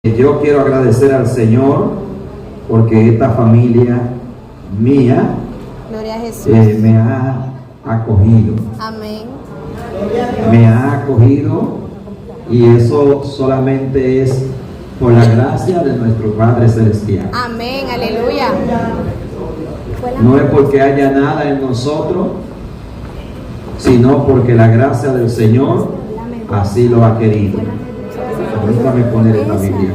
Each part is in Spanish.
Yo quiero agradecer al Señor porque esta familia mía Gloria a Jesús. me ha acogido. Amén. Me ha acogido y eso solamente es por la gracia de nuestro Padre Celestial. Amén. Aleluya. No es porque haya nada en nosotros, sino porque la gracia del Señor así lo ha querido. Déjame poner esta Biblia.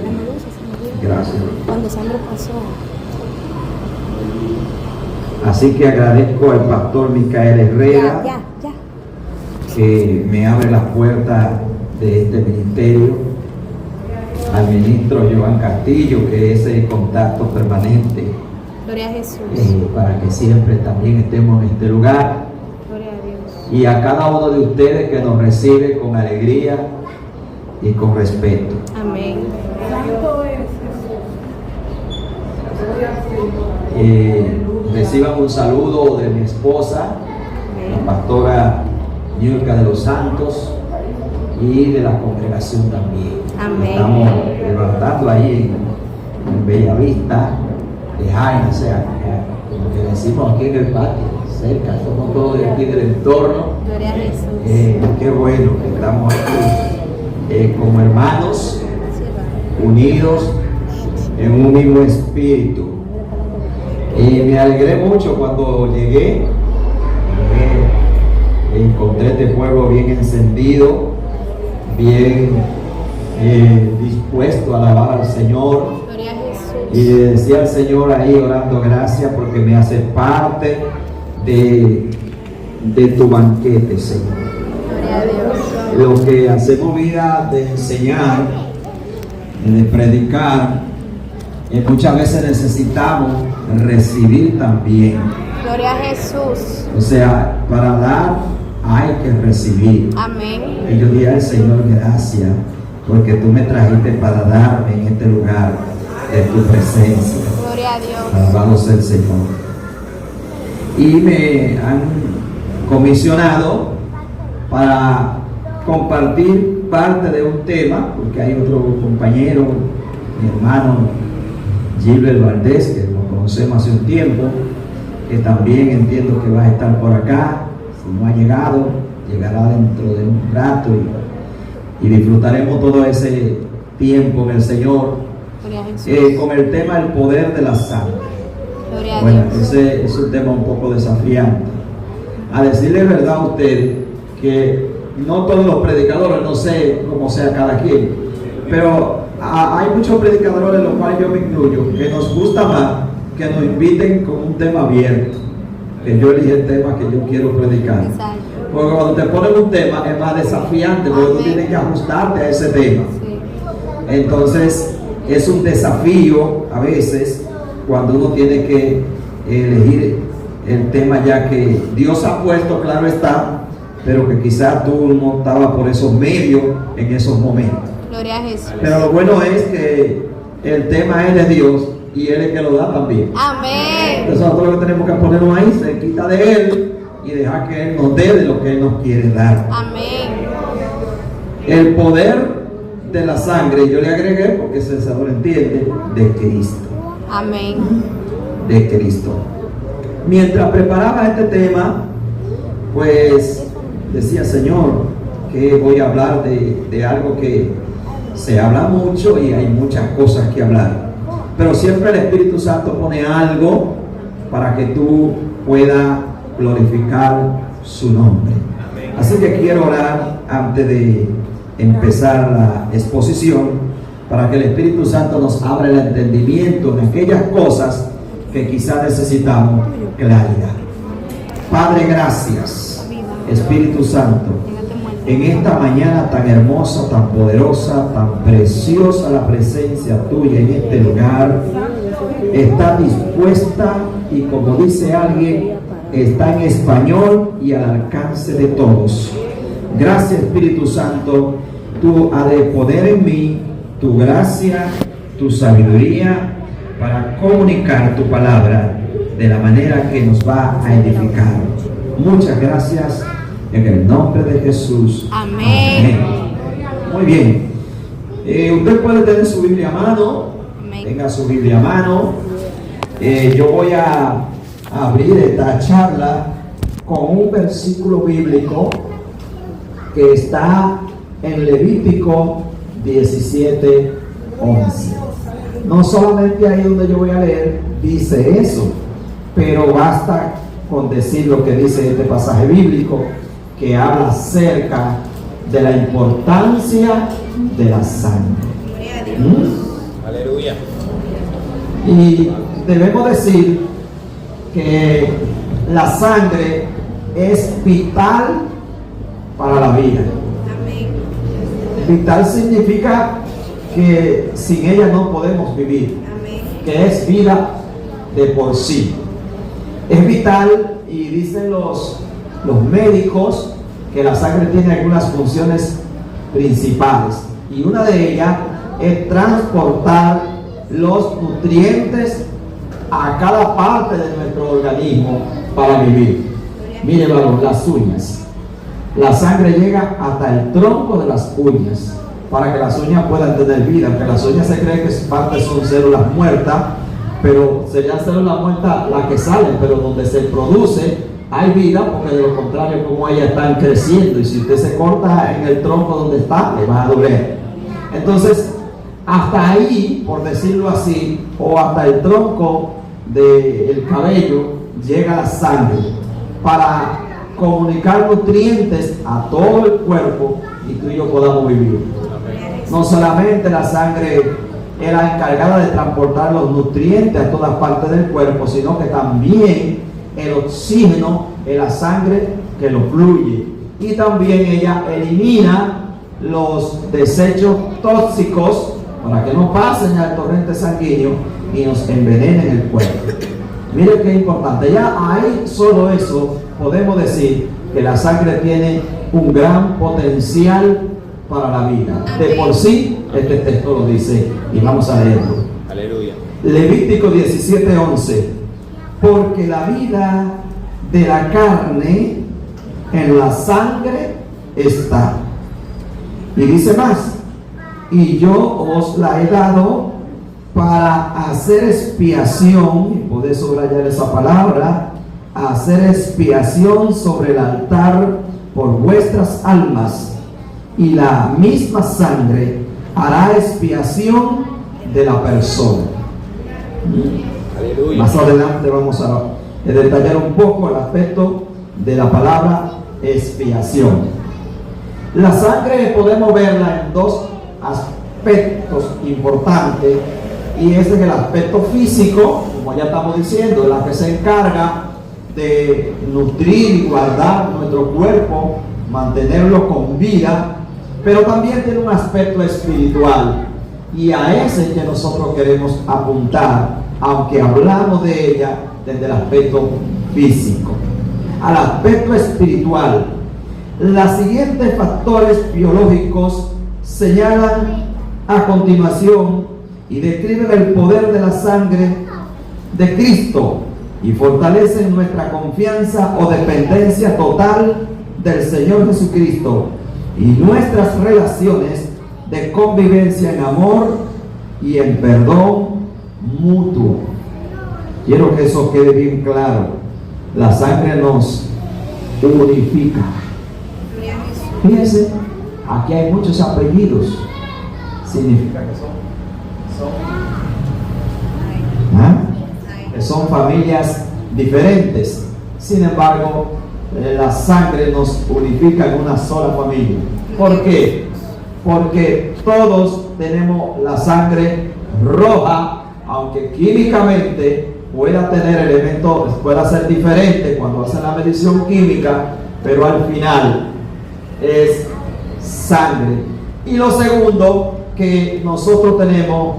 Gracias. Cuando Sandro pasó. Así que agradezco al pastor Micael Herrera Ya. que me abre las puertas de este ministerio, al ministro Joan Castillo, que es el contacto permanente, Gloria a Jesús. para que siempre también estemos en este lugar, Gloria a Dios. y a cada uno de ustedes que nos recibe con alegría y con respeto. Amén. Reciban un saludo de mi esposa, la pastora Niurka de los Santos, y de la congregación también. Amén. Estamos levantando ahí en Bellavista, de Jaime, o sea, como que decimos aquí en el patio, cerca, somos todos de aquí del entorno. Gloria a Jesús. Qué bueno que estamos aquí como hermanos, unidos en un mismo espíritu. Y me alegré mucho cuando llegué, encontré este pueblo bien encendido, bien dispuesto a alabar al Señor. Gloria a Jesús. Y le decía al Señor ahí orando, gracias porque me hace parte de tu banquete, Señor. Gloria a Dios. Lo que hacemos vida de enseñar, de predicar, muchas veces necesitamos recibir también. Gloria a Jesús. O sea, para dar hay que recibir. Amén. Y yo diría al Señor, gracias, porque tú me trajiste para darme en este lugar de tu presencia. Gloria a Dios. Alabado sea el Señor. Y me han comisionado para compartir parte de un tema, porque hay otro compañero, mi hermano Gilbert Valdés, que lo conocemos hace un tiempo, que también entiendo que va a estar por acá. Si no ha llegado, llegará dentro de un rato y disfrutaremos todo ese tiempo en el Señor. Gloria a Jesús. Con el tema el poder de la sangre. Gloria a Bueno, Dios. ese es un tema un poco desafiante. A decirle verdad a ustedes que no todos los predicadores, no sé cómo sea cada quien, pero hay muchos predicadores, en los cuales yo me incluyo, que nos gusta más que nos inviten con un tema abierto, que yo elige el tema que yo quiero predicar. Exacto. Porque cuando te ponen un tema es más desafiante, porque tú tienes que ajustarte a ese tema. Sí. Entonces es un desafío a veces cuando uno tiene que elegir el tema ya que Dios ha puesto, claro está, pero que quizás tú no estabas por esos medios en esos momentos. Gloria a Jesús. Pero lo bueno es que el tema es de Dios y Él es el que lo da también. Amén. Entonces nosotros lo que tenemos que ponernos ahí, cerquita de Él, y dejar que Él nos dé de lo que Él nos quiere dar. Amén. El poder de la sangre, yo le agregué porque se entiende, de Cristo. Amén. De Cristo. Mientras preparaba este tema, pues decía, Señor, que voy a hablar de algo que se habla mucho y hay muchas cosas que hablar, pero siempre el Espíritu Santo pone algo para que tú puedas glorificar su nombre. Así que quiero orar antes de empezar la exposición, para que el Espíritu Santo nos abra el entendimiento en aquellas cosas que quizás necesitamos claridad. Padre, gracias, Espíritu Santo, en esta mañana tan hermosa, tan poderosa, tan preciosa la presencia tuya en este lugar. Está dispuesta y, como dice alguien, está en español y al alcance de todos. Gracias, Espíritu Santo. Tú has de poner en mí tu gracia, tu sabiduría para comunicar tu palabra de la manera que nos va a edificar. Muchas gracias en el nombre de Jesús. Amén. Muy bien. Usted puede tener su Biblia a mano. Amén. Tenga su Biblia a mano. Yo voy a abrir esta charla con un versículo bíblico que está en Levítico 17:11. No solamente ahí donde yo voy a leer dice eso, pero basta con decir lo que dice este pasaje bíblico, que habla acerca de la importancia de la sangre. Aleluya. Y debemos decir que la sangre es vital para la vida. Vital significa que sin ella no podemos vivir, que es vida de por sí. Es vital, y dicen los médicos que la sangre tiene algunas funciones principales, y una de ellas es transportar los nutrientes a cada parte de nuestro organismo para vivir. Miren, las uñas. La sangre llega hasta el tronco de las uñas para que las uñas puedan tener vida, aunque las uñas se cree que parte son células muertas, pero serían células muertas las que salen, pero donde se produce hay vida, porque de lo contrario, como ellas están creciendo, y si usted se corta en el tronco donde está, le va a doler. Entonces, hasta ahí, por decirlo así, o hasta el tronco del cabello, llega la sangre para comunicar nutrientes a todo el cuerpo y tú y yo podamos vivir. No solamente la sangre era encargada de transportar los nutrientes a todas partes del cuerpo, sino que también el oxígeno en la sangre que lo fluye, y también ella elimina los desechos tóxicos para que no pasen al torrente sanguíneo y nos envenenen el cuerpo. Mire qué importante, ya ahí solo eso podemos decir que la sangre tiene un gran potencial para la vida. De por sí, este texto lo dice, y vamos a leerlo. Aleluya. Levítico 17:11. Porque la vida de la carne en la sangre está. Y dice más, y yo os la he dado para hacer expiación, y podéis subrayar esa palabra, hacer expiación sobre el altar por vuestras almas, y la misma sangre hará expiación de la persona. Aleluya. Más adelante vamos a detallar un poco el aspecto de la palabra expiación. La sangre podemos verla en dos aspectos importantes, y es en el aspecto físico, como ya estamos diciendo, la que se encarga de nutrir y guardar nuestro cuerpo, mantenerlo con vida, pero también tiene un aspecto espiritual, y a ese que nosotros queremos apuntar, aunque hablamos de ella desde el aspecto físico. Al aspecto espiritual, los siguientes factores biológicos señalan a continuación y describen el poder de la sangre de Cristo y fortalecen nuestra confianza o dependencia total del Señor Jesucristo y nuestras relaciones de convivencia en amor y en perdón mutuo. Quiero que eso quede bien claro. La sangre nos unifica. Fíjense, aquí hay muchos apellidos. Significa que son familias diferentes. Sin embargo, la sangre nos unifica en una sola familia. ¿Por qué? Porque todos tenemos la sangre roja, aunque químicamente pueda tener elementos, pueda ser diferente cuando hacen la medición química, pero al final es sangre. Y lo segundo, que nosotros tenemos,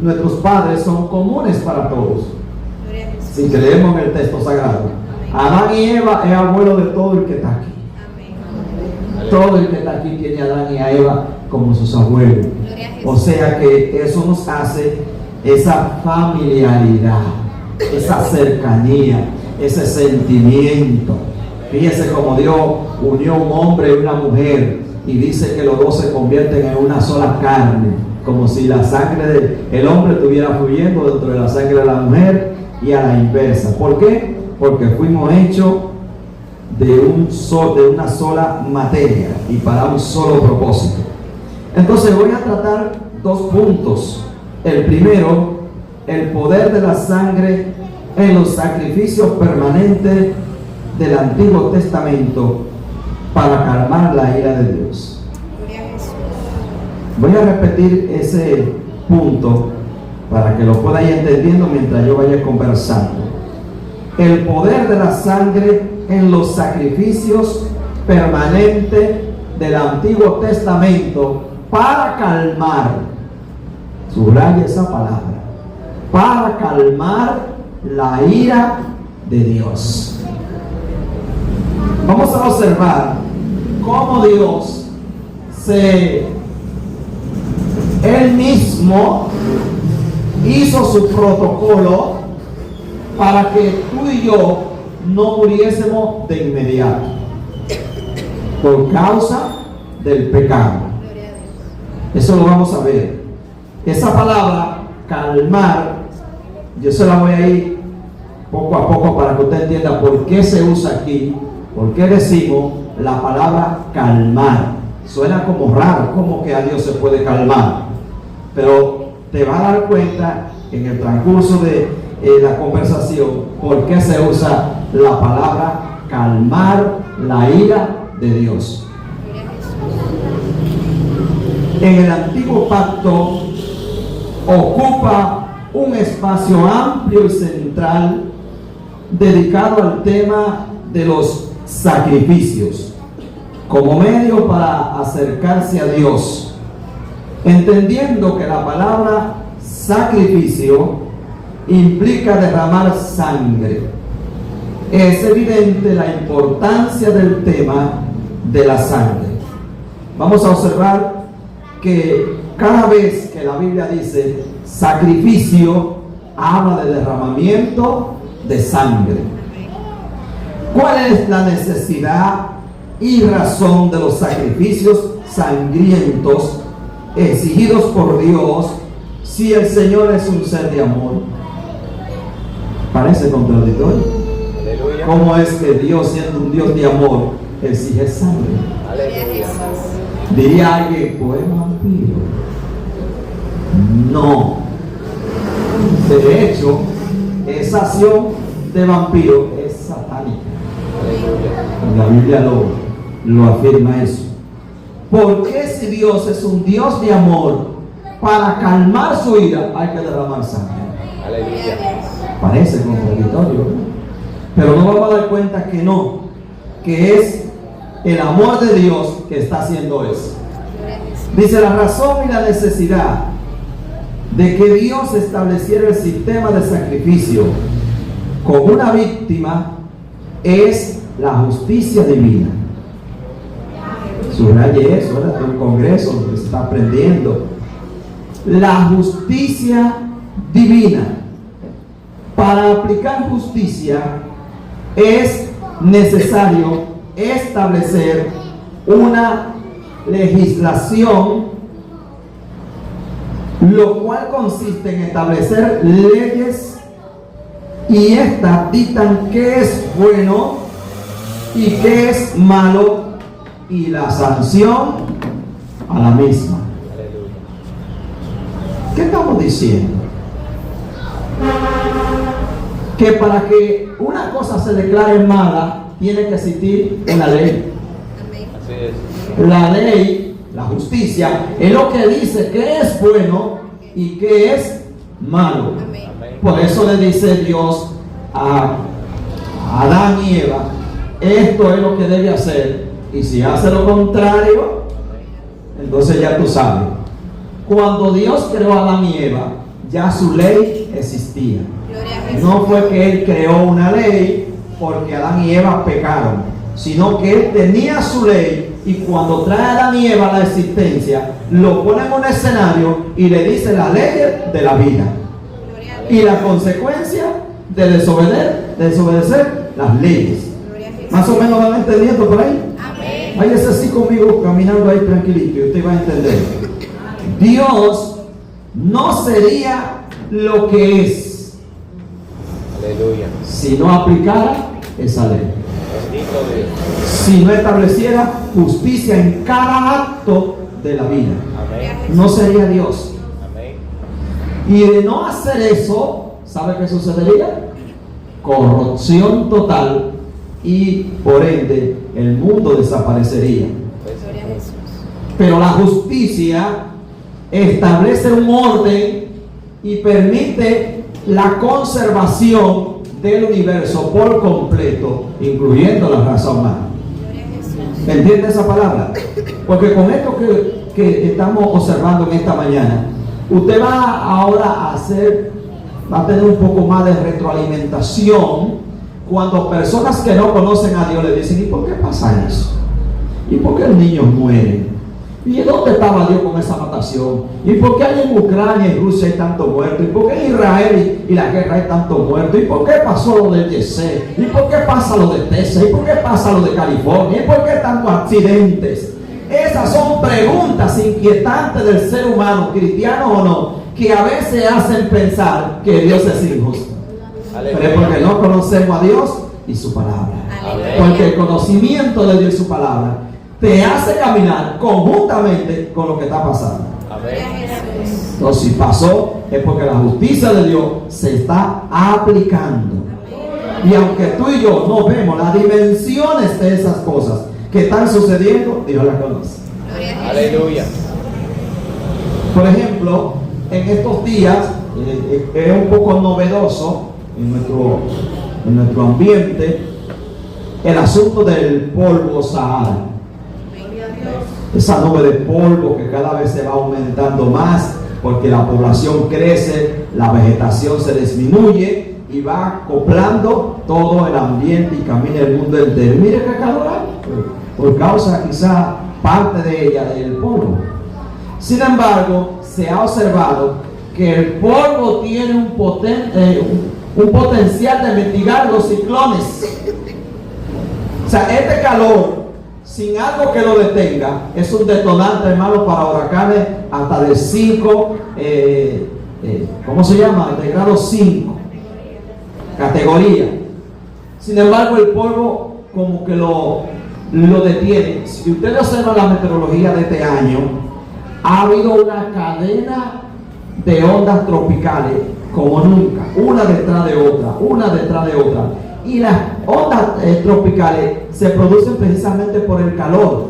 nuestros padres son comunes para todos. Si creemos en el texto sagrado, Adán y Eva es abuelo de todo el que está aquí. Todo el que está aquí tiene a Adán y a Eva como sus abuelos. O sea que eso nos hace esa familiaridad, esa cercanía, ese sentimiento. Fíjese cómo Dios unió un hombre y una mujer y dice que los dos se convierten en una sola carne, como si la sangre del hombre estuviera fluyendo dentro de la sangre de la mujer y a la inversa. ¿Por qué? Porque fuimos hechos de una sola materia y para un solo propósito. Entonces voy a tratar dos puntos. El primero, el poder de la sangre en los sacrificios permanentes del Antiguo Testamento para calmar la ira de Dios. Voy a repetir ese punto para que lo pueda ir entendiendo mientras yo vaya conversando. El poder de la sangre en los sacrificios permanentes del Antiguo Testamento para calmar, subraya esa palabra, para calmar la ira de Dios. Vamos a observar cómo Dios Él mismo hizo su protocolo para que tú y yo no muriésemos de inmediato por causa del pecado. Eso lo vamos a ver. Esa palabra calmar, yo se la voy a ir poco a poco para que usted entienda por qué se usa aquí, por qué decimos la palabra calmar. Suena como raro, como que a Dios se puede calmar, pero te vas a dar cuenta en el transcurso de la conversación por qué se usa la palabra calmar la ira de Dios. En el antiguo pacto ocupa un espacio amplio y central dedicado al tema de los sacrificios como medio para acercarse a Dios, entendiendo que la palabra sacrificio implica derramar sangre. Es evidente la importancia del tema de la sangre. Vamos a observar que cada vez que la Biblia dice sacrificio, habla de derramamiento de sangre. ¿Cuál es la necesidad y razón de los sacrificios sangrientos exigidos por Dios si el Señor es un ser de amor? Parece contradictorio. Aleluya. ¿Cómo es que Dios, siendo un Dios de amor, exige sangre? Aleluya. Diría alguien, pues vampiro. No. De hecho, esa acción de vampiro es satánica. La Biblia lo afirma eso. ¿Por qué si Dios es un Dios de amor, para calmar su ira hay que derramar sangre? Aleluya. Parece contradictorio, ¿no? Pero no vamos a dar cuenta que no, que es el amor de Dios que está haciendo eso. Dice la razón y la necesidad de que Dios estableciera el sistema de sacrificio con una víctima es la justicia divina. Subraye eso, ¿verdad? En un congreso que se está aprendiendo. La justicia divina. Para aplicar justicia es necesario establecer una legislación, lo cual consiste en establecer leyes, y estas dictan qué es bueno y qué es malo y la sanción a la misma. ¿Qué estamos diciendo? Que para que una cosa se declare mala tiene que existir una ley. Así es. La ley, la justicia, es lo que dice qué es bueno y qué es malo. Por eso le dice Dios a Adán y Eva, esto es lo que debe hacer, y si hace lo contrario, entonces ya tú sabes. Cuando Dios creó a Adán y Eva, ya su ley existía. No fue que Él creó una ley porque Adán y Eva pecaron, sino que Él tenía su ley, y cuando trae a Adán y Eva a la existencia, lo pone en un escenario y le dice la ley de la vida y la consecuencia de desobedecer las leyes. Más o menos van entendiendo por ahí. Amén. Váyase así conmigo, caminando ahí tranquilito, y usted va a entender. Dios no sería lo que es Aleluya. si no aplicara esa ley. Bendito Dios. Si no estableciera justicia en cada acto de la vida, Amén. no sería Dios. Amén. Y de no hacer eso, ¿sabe qué sucedería? Corrupción total, y por ende el mundo desaparecería. Pero la justicia establece un orden y permite la conservación del universo por completo, incluyendo la raza humana. ¿Entiende esa palabra? Porque con esto que estamos observando en esta mañana, usted va ahora va a tener un poco más de retroalimentación cuando personas que no conocen a Dios le dicen: ¿y por qué pasa eso? ¿Y por qué los niños mueren? ¿Y dónde estaba Dios con esa matación? ¿Y por qué hay en Ucrania y Rusia hay tantos muertos? ¿Y por qué en Israel y la guerra hay tantos muertos? ¿Y por qué pasó lo de Yesé? ¿Y por qué pasa lo de Texas? ¿Y por qué pasa lo de California? ¿Y por qué tantos accidentes? Esas son preguntas inquietantes del ser humano, cristiano o no, que a veces hacen pensar que Dios es injusto. Pero es porque no conocemos a Dios y su palabra. Porque el conocimiento de Dios y su palabra te hace caminar conjuntamente con lo que está pasando. Amén. Entonces, si pasó, es porque la justicia de Dios se está aplicando. Y aunque tú y yo no vemos las dimensiones de esas cosas que están sucediendo, Dios las conoce. Aleluya. Por ejemplo, en estos días es un poco novedoso en nuestro ambiente el asunto del polvo Sahara. Esa nube de polvo que cada vez se va aumentando más porque la población crece, la vegetación se disminuye y va acoplando todo el ambiente y camina el mundo entero. Mire qué calor hay, por causa quizá parte de ella del polvo. Sin embargo, se ha observado que el polvo tiene un potencial de mitigar los ciclones. O sea, este calor, sin algo que lo detenga, es un detonante, hermano, para huracanes hasta de 5, ¿cómo se llama? De grado 5, categoría. Sin embargo, el polvo como que lo detiene. Si ustedes observan la meteorología de este año, ha habido una cadena de ondas tropicales como nunca, una detrás de otra, una detrás de otra. Y las ondas tropicales se producen precisamente por el calor,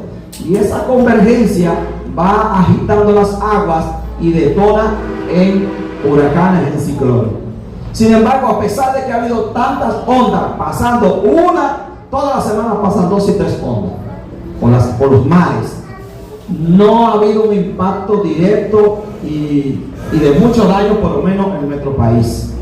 y esa convergencia va agitando las aguas y detona en huracanes, en ciclones. Sin embargo, a pesar de que ha habido tantas ondas pasando, todas las semanas pasan 2 y 3 ondas por los mares, no ha habido un impacto directo y de mucho daño, por lo menos en nuestro país.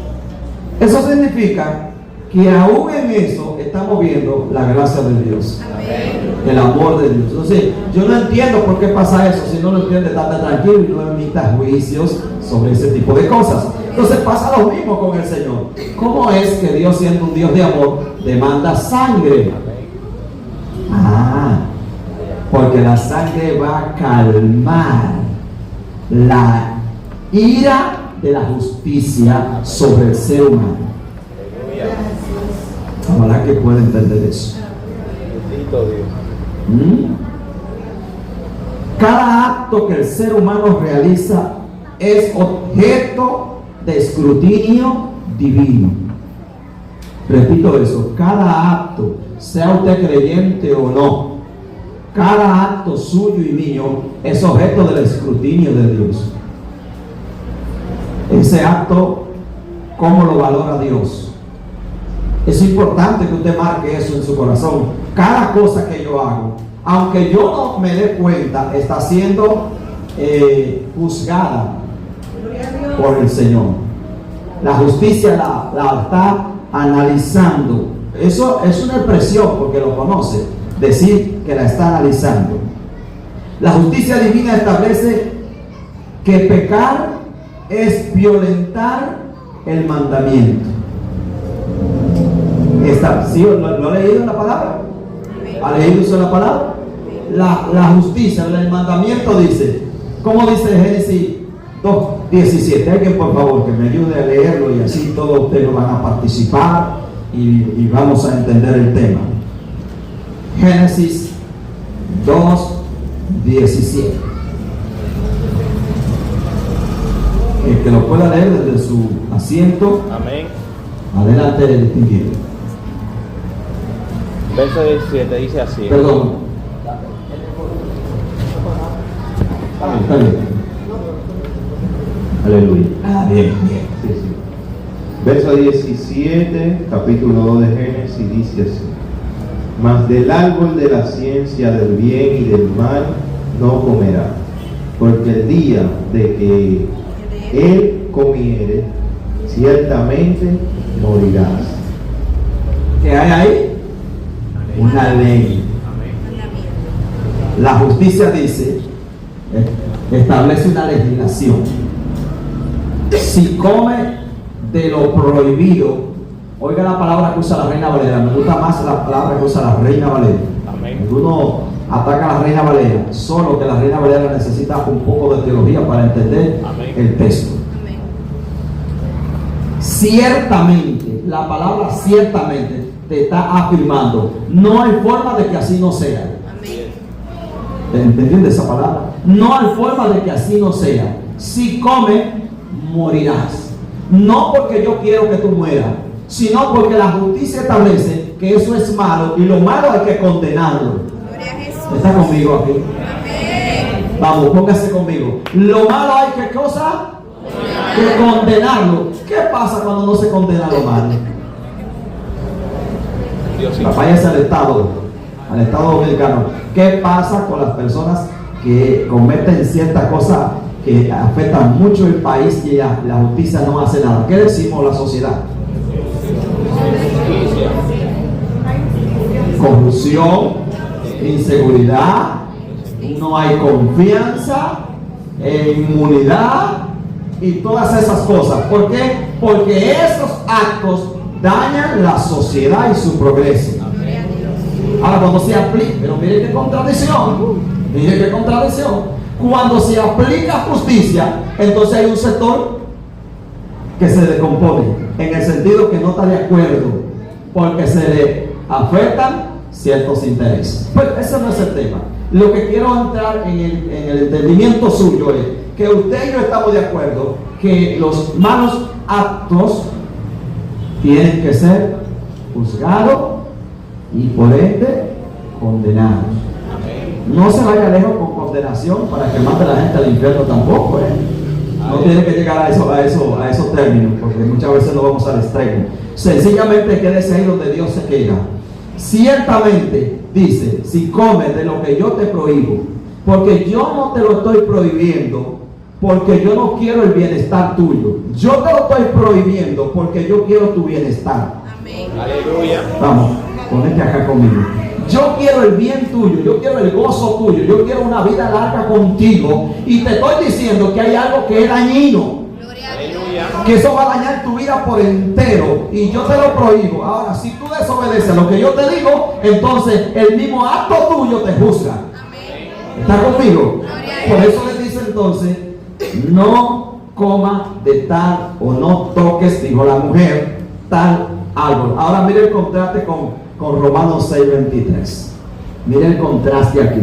Eso significa que aún en eso estamos viendo la gracia de Dios. Amén. El amor de Dios. Entonces, yo no entiendo por qué pasa eso. Si no lo entiende, estate tranquilo y no emitas juicios sobre ese tipo de cosas. Entonces pasa lo mismo con el Señor. ¿Cómo es que Dios, siendo un Dios de amor, demanda sangre? Porque la sangre va a calmar la ira de la justicia sobre el ser humano. Ojalá que pueda entender eso. Bendito Dios. Cada acto que el ser humano realiza es objeto de escrutinio divino. Repito eso, cada acto, sea usted creyente o no, cada acto suyo y mío es objeto del escrutinio de Dios. Ese acto, ¿cómo lo valora Dios? Es importante que usted marque eso en su corazón. Cada cosa que yo hago, aunque yo no me dé cuenta, está siendo juzgada por el Señor. La justicia la está analizando. Eso es una expresión, porque lo conoce, decir que la está analizando. La justicia divina establece que pecar es violentar el mandamiento. ¿Sí? ¿Lo ha leído en la palabra? ¿Ha leído usted la palabra? la justicia, el mandamiento dice, ¿cómo dice Génesis 2:17? Alguien por favor que me ayude a leerlo y así todos ustedes van a participar y vamos a entender el tema. Génesis 2:17. El que lo pueda leer desde su asiento. Amén. Adelante, distinguido. Verso 17 dice así. Perdón. Está bien. Aleluya. Bien. Sí, sí. Verso 17, capítulo 2 de Génesis, dice así: Mas del árbol de la ciencia del bien y del mal no comerá, porque el día de que él comiere, ciertamente morirás. ¿Qué hay ahí? Una ley. La justicia dice, establece una legislación. Si come de lo prohibido, oiga la palabra que usa la Reina Valera, me gusta más la palabra que usa la Reina Valera. Amén. Uno ataca a la Reina Valera, solo que la Reina Valera necesita un poco de teología para entender Amén. el texto. Amén. Ciertamente, la palabra ciertamente te está afirmando, no hay forma de que así no sea. Amén. ¿Entiendes esa palabra? No hay forma de que así no sea. Si come, morirás. No porque yo quiero que tú mueras, sino porque la justicia establece que eso es malo y lo malo hay que condenarlo. Gloria a Jesús. ¿Está conmigo aquí? Amén. Vamos, póngase conmigo. Lo malo hay que cosa, que condenarlo. ¿Qué pasa cuando no se condena lo malo? Dios sí. Váyase al Estado dominicano. ¿Qué pasa con las personas que cometen ciertas cosas que afectan mucho el país y la justicia no hace nada? ¿Qué decimos la sociedad? Justicia. Corrupción, inseguridad, no hay confianza, inmunidad y todas esas cosas. ¿Por qué? Porque esos actos dañan la sociedad y su progreso. Ahora cuando se aplica, pero mire qué contradicción, cuando se aplica justicia, entonces hay un sector que se decompone, en el sentido que no está de acuerdo, porque se le afectan ciertos intereses. Pues ese no es el tema. Lo que quiero entrar en el entendimiento suyo es que usted y yo estamos de acuerdo que los malos actos tienen que ser juzgados y por ende condenados. No se vaya lejos con condenación para que mande a la gente al infierno tampoco, No tiene que llegar a esos términos, porque muchas veces no vamos al extremo. Sencillamente quédese ahí donde Dios se queda. Ciertamente dice, si comes de lo que yo te prohíbo, porque yo no te lo estoy prohibiendo, porque yo no quiero el bienestar tuyo. Yo te lo estoy prohibiendo porque yo quiero tu bienestar. Amén. Aleluya. Vamos, ponete acá conmigo. Yo quiero el bien tuyo, yo quiero el gozo tuyo, yo quiero una vida larga contigo y te estoy diciendo que hay algo que es dañino, Gloria a Dios. Aleluya. que eso va a dañar tu vida por entero y yo te lo prohíbo. Ahora, si tú desobedeces lo que yo te digo, entonces el mismo acto tuyo te juzga. Amén. ¿Está conmigo? Gloria a Por Dios. eso les dice entonces, no coma de tal o no toques, dijo la mujer, tal árbol. Ahora mire el contraste con Romanos 6:23. Mire el contraste aquí.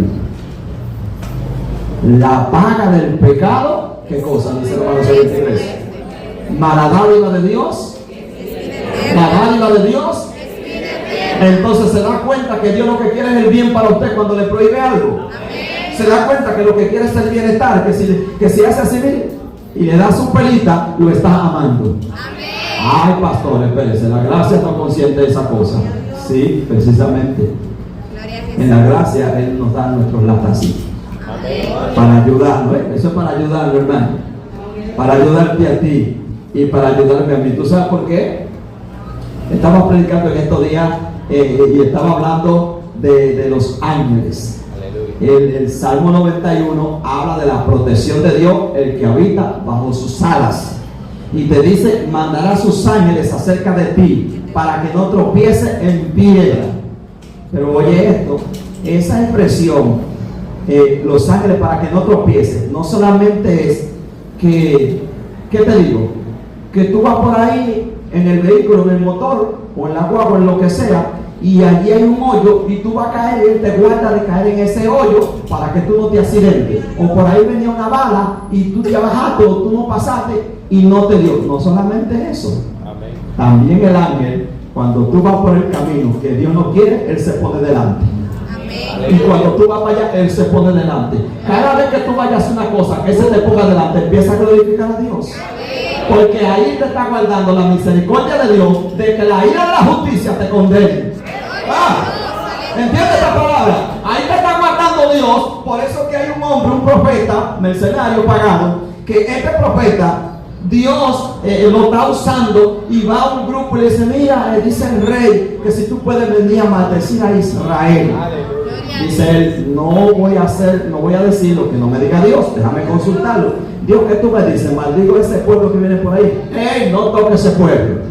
La paga del pecado, ¿qué cosa dice Romanos 6:23? La dádiva de Dios, la dádiva de Dios. Entonces se da cuenta que Dios lo que quiere es el bien para usted cuando le prohíbe algo. Se da cuenta que lo que quiere es el bienestar, que si hace así, mire, y le da su pelita, lo está amando. Ay, pastor, espérese, la gracia está consciente de esa cosa. Sí, precisamente. Gloria a En Jesús. la gracia Él nos da nuestros latacitos para ayudarnos, Eso es para ayudarnos, hermano. Para ayudarte a ti y para ayudarme a mí. ¿Tú sabes por qué? Estaba predicando en estos días y estaba hablando de los ángeles. El Salmo 91 habla de la protección de Dios, el que habita bajo sus alas. Y te dice, mandará sus ángeles acerca de ti para que no tropiece en piedra. Pero oye esto, esa expresión los ángeles para que no tropieces. No solamente es que, ¿qué te digo? Que tú vas por ahí en el vehículo, en el motor, o en la guagua, en lo que sea, y allí hay un hoyo y tú vas a caer y él te guarda de caer en ese hoyo para que tú no te accidentes. O por ahí venía una bala y tú te bajaste o tú no pasaste y no te dio. No solamente eso, Amén. también el ángel, cuando tú vas por el camino que Dios no quiere, él se pone delante. Amén. Y cuando tú vas para allá, él se pone delante. Cada vez que tú vayas a hacer una cosa, que se te ponga delante, empieza a glorificar a Dios. Porque ahí te está guardando la misericordia de Dios, de que la ira de la justicia te condene. ¿Entiendes esta palabra? Ahí te está guardando Dios. Por eso que hay un hombre, un profeta, mercenario pagano, que este profeta, Dios lo está usando y va a un grupo y le dice: mira, dice el rey que si tú puedes venir a maldecir a Israel. Dice él: no voy a decir lo que no me diga Dios, déjame consultarlo. Dios, ¿qué tú me dices? Maldigo a ese pueblo que viene por ahí. No toque ese pueblo.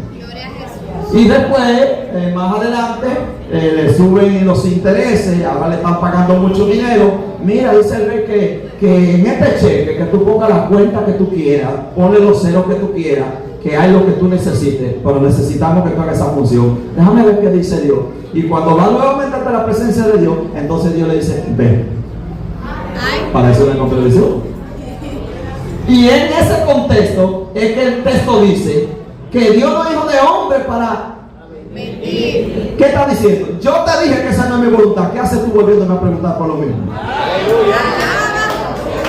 Y después, más adelante, le suben los intereses, ahora le están pagando mucho dinero. Mira, dice el rey que en este cheque, que tú pongas las cuentas que tú quieras, ponle los ceros que tú quieras, que hay lo que tú necesites, pero necesitamos que tú hagas esa función. Déjame ver qué dice Dios. Y cuando va nuevamente ante la presencia de Dios, entonces Dios le dice: ven. Para eso le contradicción. Y en ese contexto es que el texto dice que Dios no dijo de hombre para mentir. ¿Qué está diciendo? Yo te dije que esa no es mi voluntad. ¿Qué haces tú volviéndome a preguntar por lo mismo?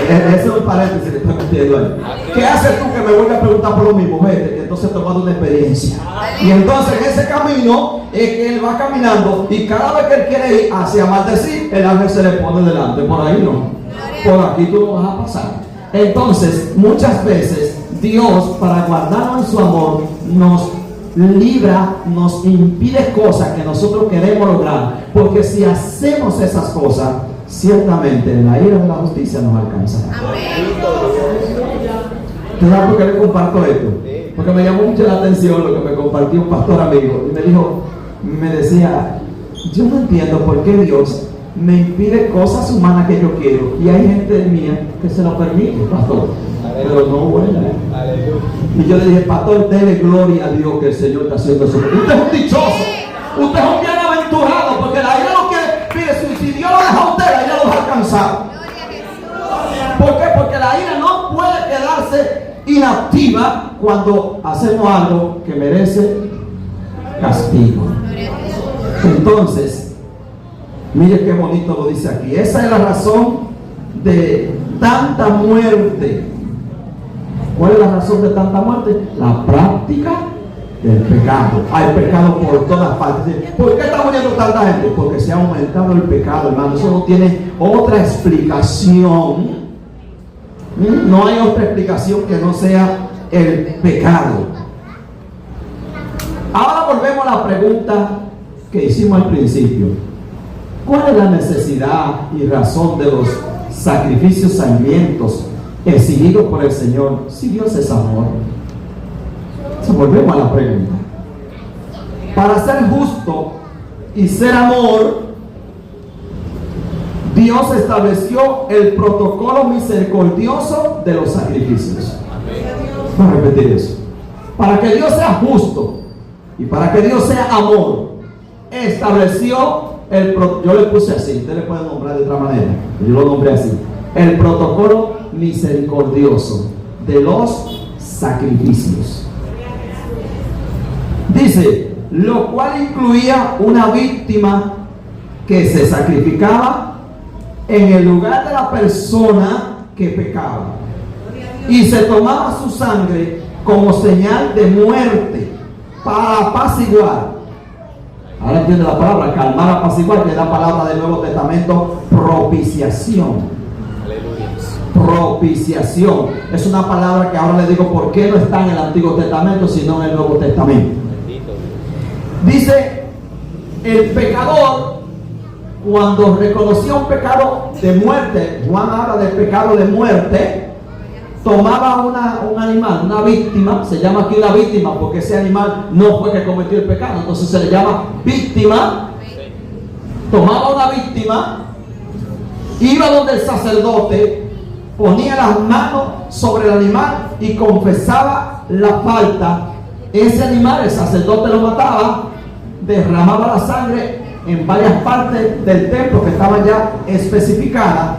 Ese es un paréntesis que estoy metiendo ahí. ¿Qué haces tú que me vuelvas a preguntar por lo mismo? Vete, que entonces te va a dar una experiencia. Y entonces en ese camino es que él va caminando y cada vez que él quiere ir hacia maldecir, el ángel se le pone delante. Por ahí no. Por aquí tú no vas a pasar. Entonces, muchas veces Dios, para guardarnos en su amor, nos libra, nos impide cosas que nosotros queremos lograr. Porque si hacemos esas cosas, ciertamente la ira de la justicia nos alcanzará. ¿Te das por qué le comparto esto? Porque me llamó mucho la atención lo que me compartió un pastor amigo. Y me decía: yo no entiendo por qué Dios me impide cosas humanas que yo quiero, y hay gente mía que se lo permite, pastor, pero no buena. Y yo le dije: pastor, dele gloria a Dios que el Señor está haciendo eso. Usted es un dichoso, usted es un bienaventurado, porque la ira no quiere. Mire, si Dios lo deja a usted, la ira lo va a alcanzar. ¿Por qué? Porque la ira no puede quedarse inactiva cuando hacemos algo que merece castigo. Entonces, mire qué bonito lo dice aquí. Esa es la razón de tanta muerte. ¿Cuál es la razón de tanta muerte? La práctica del pecado. Hay pecado por todas partes. ¿Por qué está muriendo tanta gente? Porque se ha aumentado el pecado, hermano. Eso no tiene otra explicación. No hay otra explicación que no sea el pecado. Ahora volvemos a la pregunta que hicimos al principio. ¿Cuál es la necesidad y razón de los sacrificios sangrientos exigidos por el Señor si Dios es amor? Entonces, volvemos a la pregunta. Para ser justo y ser amor, Dios estableció el protocolo misericordioso de los sacrificios. Voy a repetir eso. Para que Dios sea justo y para que Dios sea amor, estableció yo le puse así, usted le puede nombrar de otra manera, yo lo nombré así: el protocolo misericordioso de los sacrificios. Dice, lo cual incluía una víctima que se sacrificaba en el lugar de la persona que pecaba, y se tomaba su sangre como señal de muerte para apaciguar. Ahora entiende la palabra calmar, apaciguar, que es la palabra del Nuevo Testamento: propiciación. Propiciación es una palabra que ahora le digo por qué no está en el Antiguo Testamento sino en el Nuevo Testamento. Dice, el pecador, cuando reconocía un pecado de muerte, Juan habla del pecado de muerte, tomaba un animal, una víctima. Se llama aquí una víctima porque ese animal no fue que cometió el pecado, entonces se le llama víctima. Tomaba una víctima iba donde el sacerdote, ponía las manos sobre el animal y confesaba la falta. Ese animal, el sacerdote lo mataba, derramaba la sangre en varias partes del templo que estaban ya especificadas,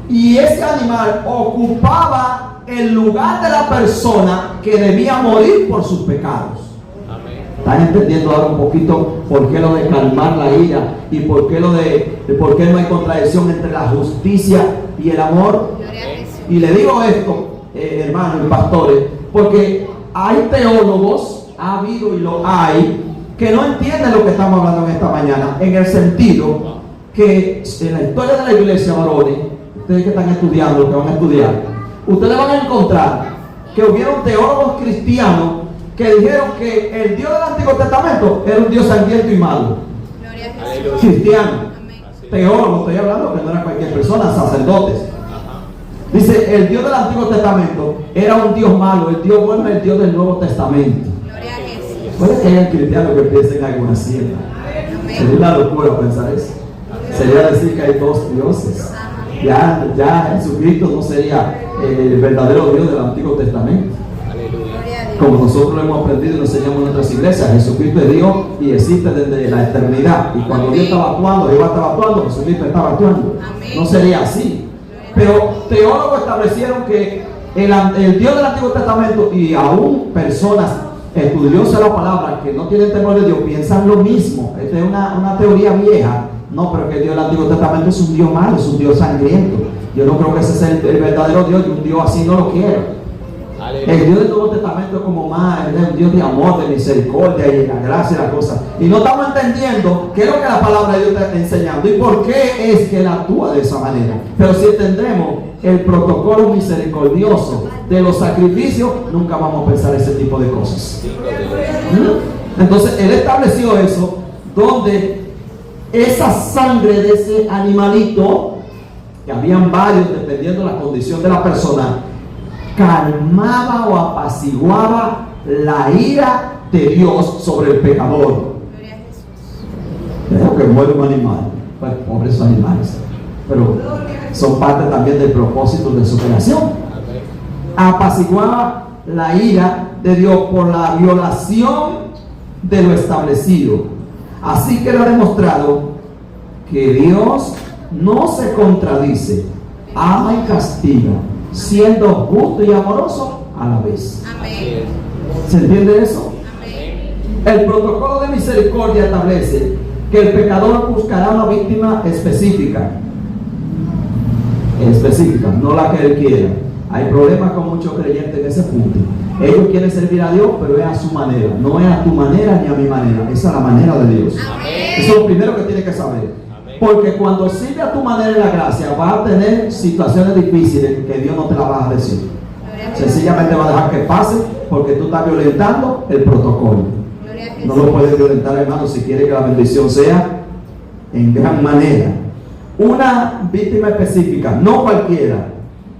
y ese animal ocupaba el lugar de la persona que debía morir por sus pecados. ¿Están entendiendo ahora un poquito por qué lo de calmar la ira y por qué no hay contradicción entre la justicia y el amor? Y le digo esto, hermanos y pastores, porque hay teólogos, ha habido y lo hay, que no entienden lo que estamos hablando en esta mañana, en el sentido que en la historia de la iglesia, varones, ustedes que están estudiando, lo que van a estudiar, ustedes van a encontrar que hubieron teólogos cristianos que dijeron que el Dios del Antiguo Testamento era un Dios sangriento y malo. Cristiano, teólogos, estoy hablando que no era cualquier persona, sacerdotes. Dice, el Dios del Antiguo Testamento era un Dios malo, el Dios bueno es el Dios del Nuevo Testamento. Puede que haya cristianos que piensen alguna cierta. Sería una locura pensar eso. Sería decir que hay dos dioses. Ya Jesucristo no sería el verdadero Dios del Antiguo Testamento. Como nosotros lo hemos aprendido y lo enseñamos en nuestras iglesias, Jesucristo es Dios y existe desde la eternidad. Y cuando Dios estaba actuando, Jehová estaba actuando, Jesucristo estaba actuando. No sería así. Pero teólogos establecieron que el Dios del Antiguo Testamento, y aún personas estudiosas de la palabra que no tienen temor de Dios piensan lo mismo. Esta es una teoría vieja. No, pero que el Dios del Antiguo Testamento es un Dios malo, es un Dios sangriento. Yo no creo que ese sea el verdadero Dios, y un Dios así no lo quiero. El Dios del Nuevo Testamento es como más, es un Dios de amor, de misericordia y de la gracia y la cosa. Y no estamos entendiendo qué es lo que la palabra de Dios está enseñando y por qué es que Él actúa de esa manera. Pero si entendemos el protocolo misericordioso de los sacrificios, nunca vamos a pensar ese tipo de cosas. Entonces Él estableció eso, donde esa sangre de ese animalito, que habían varios dependiendo de la condición de la persona, calmaba o apaciguaba la ira de Dios sobre el pecador. Dejo que muere un animal, pues, pobres animales, pero son parte también del propósito de su creación. Apaciguaba la ira de Dios por la violación de lo establecido. Así que era demostrado que Dios no se contradice, ama y castiga, siendo justo y amoroso a la vez. Amén. ¿Se entiende eso? Amén. El protocolo de misericordia establece que el pecador buscará una víctima específica, no la que él quiera. Hay problemas con muchos creyentes en ese punto. Ellos quieren servir a Dios, pero es a su manera, no es a tu manera ni a mi manera, esa es la manera de Dios. Amén. Eso es lo primero que tienes que saber. Porque cuando sirve a tu manera en la gracia, vas a tener situaciones difíciles que Dios no te las va a decir. Sencillamente va a dejar que pase porque tú estás violentando el protocolo. No lo puedes violentar, hermano, si quiere que la bendición sea en gran manera. Una víctima específica, no cualquiera,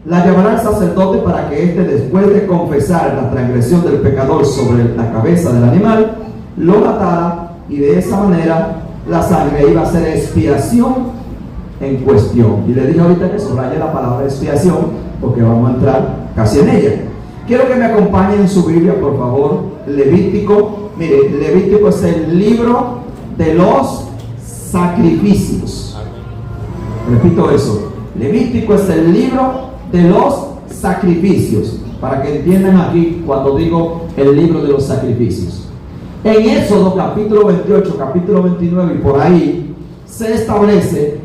la llevará al sacerdote para que éste, después de confesar la transgresión del pecador sobre la cabeza del animal, lo matara, y de esa manera la sangre iba a ser expiación en cuestión. Y le dije ahorita que subraye la palabra expiación porque vamos a entrar casi en ella. Quiero que me acompañen en su Biblia, por favor. Levítico. Mire, Levítico es el libro de los sacrificios. Repito eso. Levítico es el libro de los sacrificios. Para que entiendan aquí cuando digo el libro de los sacrificios. En Éxodo capítulo 28, capítulo 29 y por ahí se establece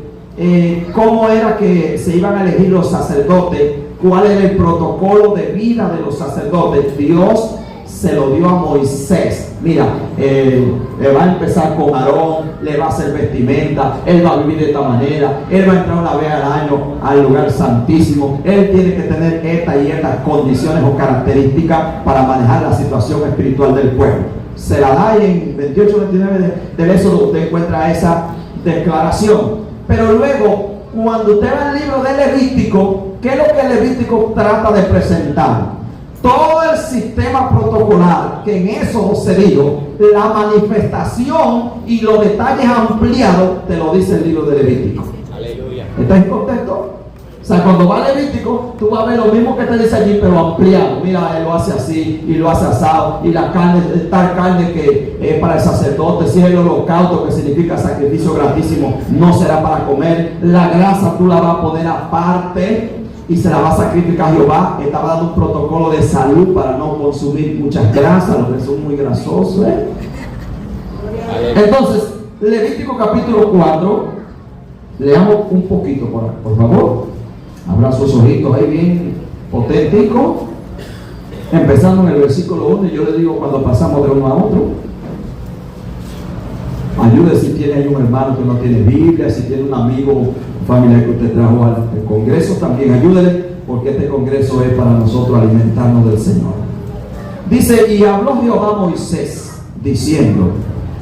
cómo era que se iban a elegir los sacerdotes, cuál era el protocolo de vida de los sacerdotes. Dios se lo dio a Moisés. Mira, le va a empezar con Aarón, le va a hacer vestimenta, él va a vivir de esta manera, él va a entrar una vez al año al lugar santísimo, él tiene que tener estas y estas condiciones o características para manejar la situación espiritual del pueblo. Se la da y en 28-29 del Éxodo usted encuentra esa declaración. Pero luego, cuando usted va al libro de Levítico, ¿qué es lo que Levítico trata de presentar? Todo el sistema protocolar que en Éxodo se dio, la manifestación y los detalles ampliados, te lo dice el libro de Levítico. Aleluya. ¿Está en contexto? sea, cuando va Levítico, tú vas a ver lo mismo que te dice allí, pero ampliado. Mira, él lo hace así y lo hace asado. Y la carne, tal carne que es para el sacerdote, si es el holocausto, que significa sacrificio gratísimo, no será para comer. La grasa tú la vas a poner aparte y se la va a sacrificar a Jehová. Estaba dando un protocolo de salud para no consumir muchas grasas, los que son muy grasosos. Entonces, Levítico capítulo 4, leamos un poquito por favor. Abra sus ojitos ahí bien potentico. Empezando en el versículo 1, y yo le digo cuando pasamos de uno a otro. Ayude si tiene ahí un hermano que no tiene Biblia, si tiene un amigo, familiar que usted trajo al congreso, también ayúdele, porque este congreso es para nosotros alimentarnos del Señor. Dice, y habló Jehová a Moisés, diciendo,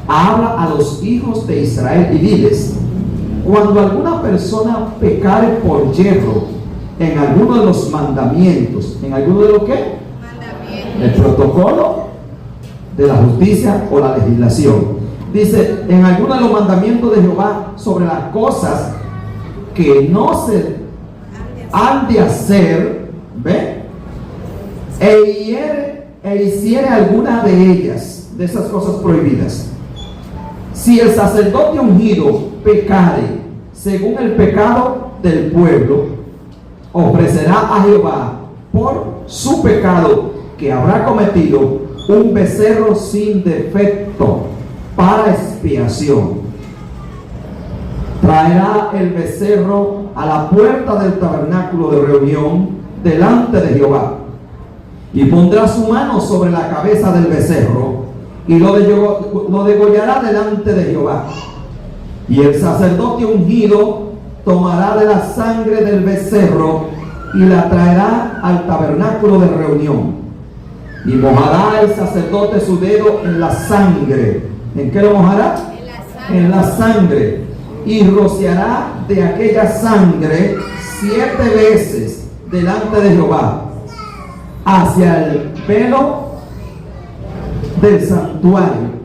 habla a los hijos de Israel y diles, cuando alguna persona pecare por yerro en alguno de los mandamientos, ¿en alguno de los qué? El protocolo de la justicia o la legislación. Dice, en alguno de los mandamientos de Jehová sobre las cosas que no se han de hacer, ¿ve? E hiciere alguna de ellas, de esas cosas prohibidas. Si el sacerdote ungido pecare según el pecado del pueblo, ofrecerá a Jehová por su pecado que habrá cometido un becerro sin defecto para expiación. Traerá el becerro a la puerta del tabernáculo de reunión delante de Jehová y pondrá su mano sobre la cabeza del becerro y lo degollará delante de Jehová. Y el sacerdote ungido tomará de la sangre del becerro y la traerá al tabernáculo de reunión. Y mojará el sacerdote su dedo en la sangre. ¿En qué lo mojará? En la sangre. Y rociará de aquella sangre 7 veces delante de Jehová hacia el velo del santuario.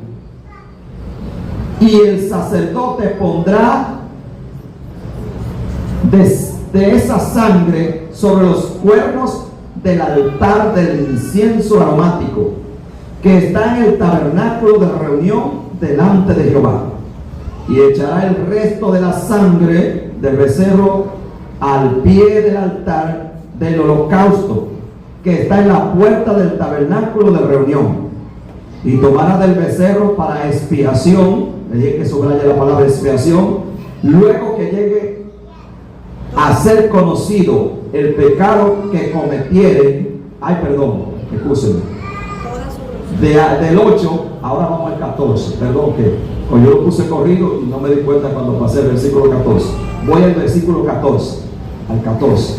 Y el sacerdote pondrá de esa sangre sobre los cuernos del altar del incienso aromático que está en el tabernáculo de reunión delante de Jehová, y echará el resto de la sangre del becerro al pie del altar del holocausto que está en la puerta del tabernáculo de reunión, y tomará del becerro para expiación. Le dije que subraya la palabra expiación. Luego que llegue a ser conocido el pecado que cometiere, escúcheme, del 8, ahora vamos al 14, perdón que yo lo puse corrido y no me di cuenta cuando pasé el versículo 14. Voy al versículo 14, al 14.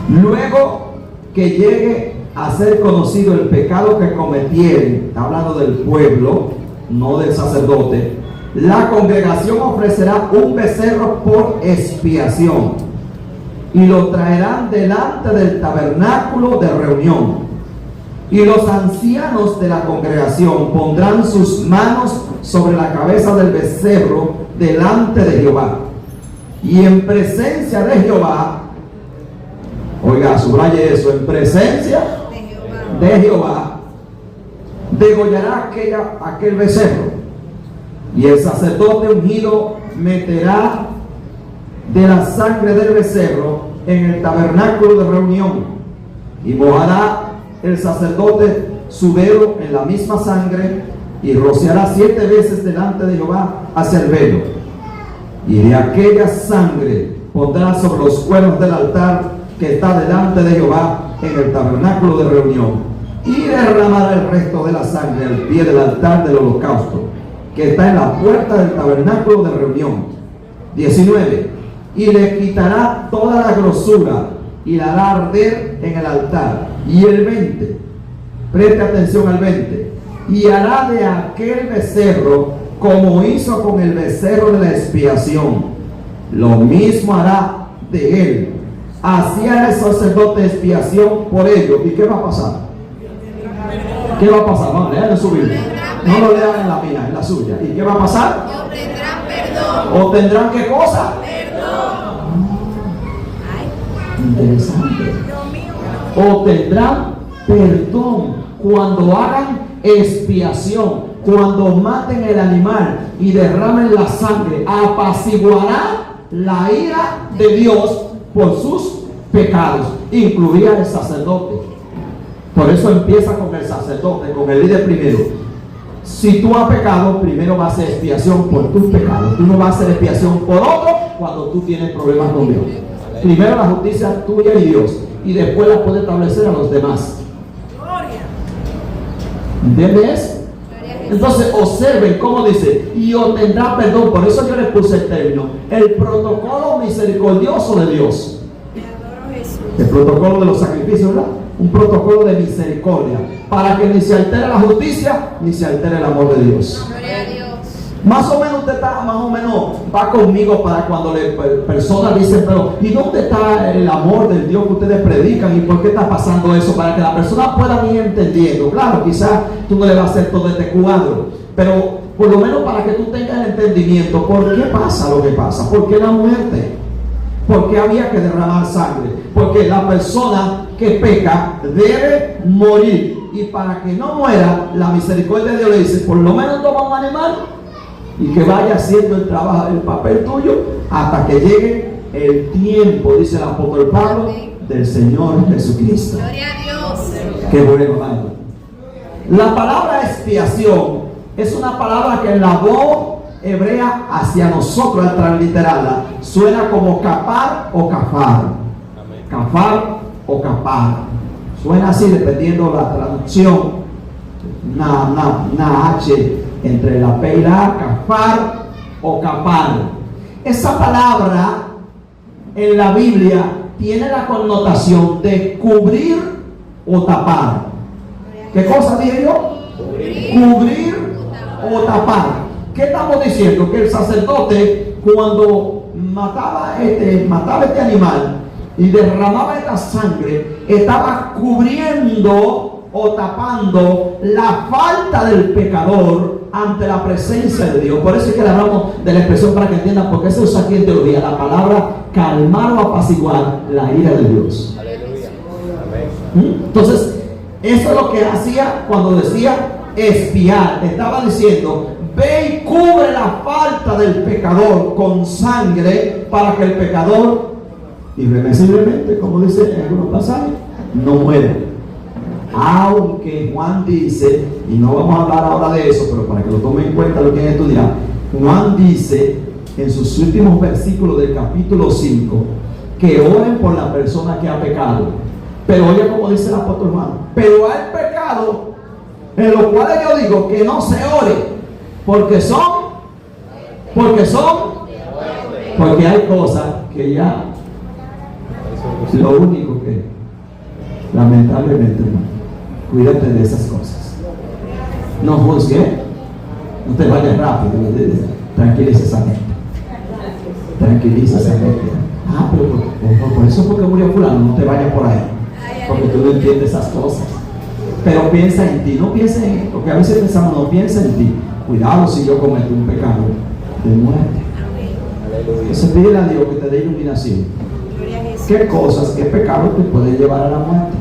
Luego que llegue a ser conocido el pecado que cometiere, hablando del pueblo, no del sacerdote, la congregación ofrecerá un becerro por expiación y lo traerán delante del tabernáculo de reunión. Y los ancianos de la congregación pondrán sus manos sobre la cabeza del becerro delante de Jehová. Y en presencia de Jehová, oiga, subraye eso, en presencia de Jehová, degollará aquel becerro. Y el sacerdote ungido meterá de la sangre del becerro en el tabernáculo de reunión, y mojará el sacerdote su dedo en la misma sangre y rociará 7 veces delante de Jehová hacia el velo, y de aquella sangre pondrá sobre los cuernos del altar que está delante de Jehová en el tabernáculo de reunión, y derramará el resto de la sangre al pie del altar del holocausto que está en la puerta del tabernáculo de reunión. 19. Y le quitará toda la grosura y la hará arder en el altar. Y el 20, preste atención al 20, y hará de aquel becerro como hizo con el becerro de la expiación, lo mismo hará de él. Así hará el sacerdote expiación por ello. ¿Y qué va a pasar? ¿Qué va a pasar? Vamos, lean en su Biblia. No lo lean en la mía, en la suya. ¿Y qué va a pasar? Obtendrán perdón. ¿Obtendrán qué cosa? Perdón. Interesante. Obtendrán perdón cuando hagan expiación, cuando maten el animal y derramen la sangre. Apaciguará la ira de Dios por sus pecados. Incluía el sacerdote. Por eso empieza con el sacerdote, con el líder primero. Si tú has pecado, primero va a hacer expiación por tus pecados. Tú no vas a hacer expiación por otro cuando tú tienes problemas con Dios. Primero la justicia tuya y Dios, y después la puede establecer a los demás. ¿Entiendes? Entonces observen cómo dice, y obtendrá perdón. Por eso yo les puse el término, el protocolo misericordioso de Dios. El protocolo de los sacrificios, ¿verdad? Un protocolo de misericordia, para que ni se altere la justicia ni se altere el amor de Dios. Gloria a Dios. Más o menos usted está, más o menos va conmigo para cuando personas dicen, pero ¿y dónde está el amor del Dios que ustedes predican? ¿Y por qué está pasando eso? Para que la persona pueda ir entendiendo. Claro, quizás tú no le vas a hacer todo este cuadro, pero por lo menos para que tú tengas el entendimiento. ¿Por qué pasa lo que pasa? ¿Por qué la muerte? ¿Por qué había que derramar sangre? Porque la persona que peca debe morir. Y para que no muera, la misericordia de Dios le dice, por lo menos toma un animal y que vaya haciendo el trabajo, el papel tuyo, hasta que llegue el tiempo, dice el apóstol Pablo, del Señor Jesucristo. Gloria a Dios. Qué bueno, hermano. La palabra expiación es una palabra que en la voz hebrea hacia nosotros, al transliterarla, suena como capar o cafar. Cafar o capar. Suena así dependiendo la traducción. Una H entre la P y la A, cafar o capar. Esa palabra en la Biblia tiene la connotación de cubrir o tapar. ¿Qué cosa dije yo? Cubrir o tapar. ¿Qué estamos diciendo? Que el sacerdote, cuando mataba este animal y derramaba esta sangre, estaba cubriendo o tapando la falta del pecador ante la presencia de Dios. Por eso es que le hablamos de la expresión, para que entiendan por qué se usa aquí en teología la palabra calmar o apaciguar la ira de Dios. Aleluya. Entonces, eso es lo que hacía cuando decía expiar. Estaba diciendo, ve y cubre la falta del pecador con sangre, para que el pecador, irremisiblemente, como dice en algunos pasajes, no muera. Aunque Juan dice, y no vamos a hablar ahora de eso, pero para que lo tomen en cuenta lo que hay que estudiar, Juan dice en sus últimos versículos del capítulo 5 que oren por la persona que ha pecado. Pero oye como dice el apóstol Juan, pero hay pecado en los cuales yo digo que no se ore, porque hay cosas que ya, lo único que, lamentablemente, hermano, cuídate de esas cosas. No juzgue, no te vayas rápido, tranquiliza esa mente. Tranquiliza esa mente. Pero por eso porque murió fulano, no te vayas por ahí, porque tú no entiendes esas cosas. Pero piensa en ti, no piensa en, porque a veces pensamos, no piensa en ti. Cuidado si yo cometo un pecado de muerte. Entonces pídele a Dios que te dé iluminación. ¿Qué cosas, qué pecados te pueden llevar a la muerte?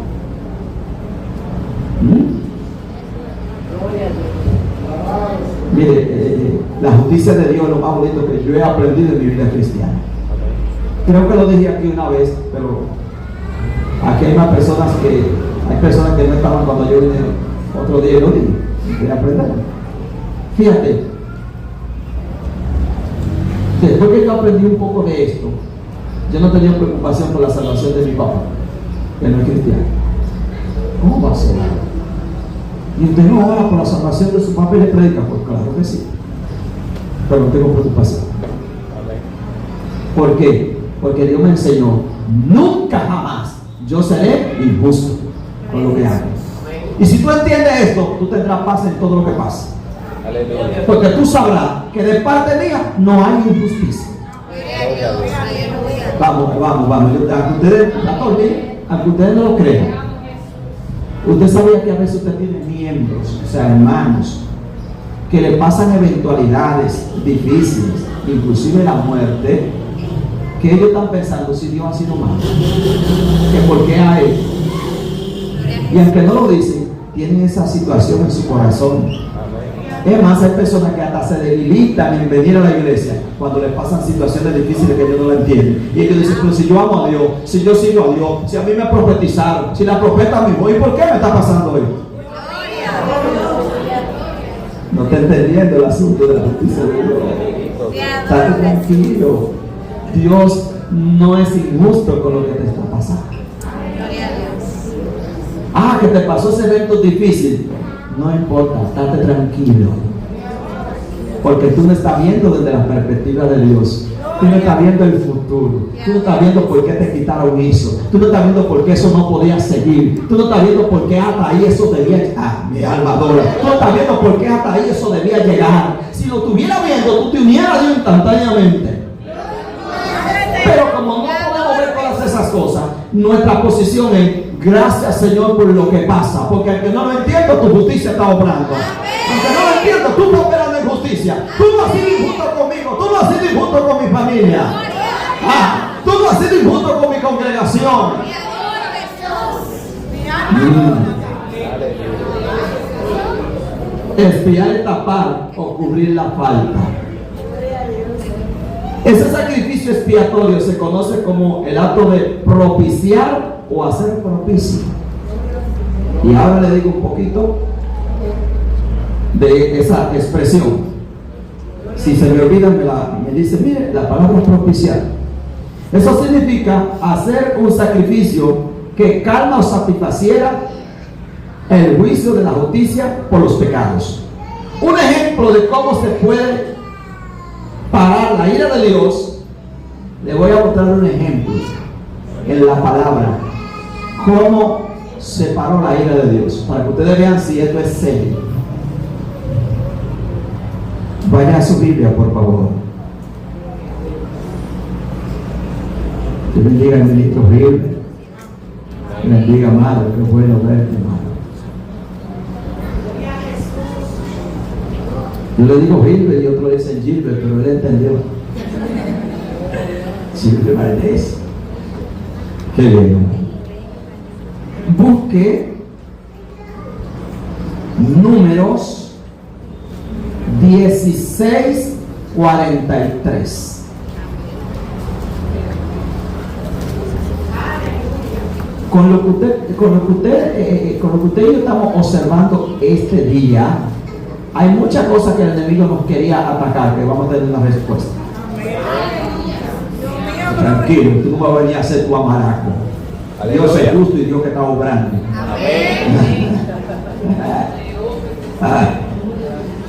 Mire, la justicia de Dios es lo más bonito que yo he aprendido en mi vida cristiana. Creo que lo dije aquí una vez, pero aquí hay personas que no estaban cuando yo vine otro día y lo dije. Quiero aprender. Fíjate, después que yo aprendí un poco de esto, yo no tenía preocupación por la salvación de mi papá, que no es cristiano. ¿Cómo va a ser? Y usted no ora por la salvación de su papá y le predica, pues claro que sí, pero no tengo preocupación. ¿Por qué? Porque Dios me enseñó, nunca jamás yo seré injusto con lo que hago. Y si tú entiendes esto, tú tendrás paz en todo lo que pase. Porque tú sabrás que de parte mía no hay injusticia. Vamos. Aunque ustedes no lo crean, usted sabía que a veces usted tiene miembros, o sea, hermanos, que le pasan eventualidades difíciles, inclusive la muerte, que ellos están pensando si Dios ha sido malo, que por qué a él. Y aunque no lo dicen, tienen esa situación en su corazón. Es más, hay personas que hasta se debilitan en venir a la iglesia cuando les pasan situaciones difíciles que ellos no lo entienden. Y ellos dicen, pero si yo amo a Dios, si yo sigo a Dios, si a mí me profetizaron, si la profeta me voy, ¿y por qué me está pasando esto? No está entendiendo el asunto de la justicia de Dios. Estate tranquilo. Dios no es injusto con lo que te está pasando. Ah, que te pasó ese evento difícil. No importa, estate tranquilo. Porque tú no estás viendo desde la perspectiva de Dios. Tú no estás viendo el futuro. Tú no estás viendo por qué te quitaron eso. Tú no estás viendo por qué eso no podía seguir. Tú no estás viendo por qué hasta ahí eso debía... Ah, mi alma adora. Tú no estás viendo por qué hasta ahí eso debía llegar. Si lo estuviera viendo, tú te unieras a Dios instantáneamente. Pero como no podemos ver todas esas cosas, nuestra posición es gracias Señor por lo que pasa. Porque aunque no lo entiendo, tu justicia está obrando. Aunque no lo entiendo, tú estás operando en justicia. Tú no has sido injusto conmigo. Tú no has sido injusto con mi familia. Tú no has sido injusto con mi congregación. Espiar y tapar o cubrir la falta. Ese sacrificio expiatorio se conoce como el acto de propiciar o hacer propicio. Y ahora le digo un poquito de esa expresión. Si se me olvida, me dice, mire, la palabra propiciar. Eso significa hacer un sacrificio que calma o satisfaciera el juicio de la justicia por los pecados. Un ejemplo de cómo se puede parar la ira de Dios, le voy a mostrar un ejemplo en la palabra, cómo se paró la ira de Dios, para que ustedes vean si esto es serio. Vaya a su Biblia, por favor. Dios bendiga al ministro Gil. Bendiga, madre, qué bueno verte, hermano. Yo le digo Gilbert y otro dice Gilbert, pero él entendió. Gilbert Valdés. Qué bien. Busque Números 16:43. Con lo que usted y yo estamos observando este día, hay muchas cosas que el enemigo nos quería atacar, que vamos a tener una respuesta. Tranquilo, tú no vas a venir a hacer tu amaraco. Dios es justo y Dios que está obrando.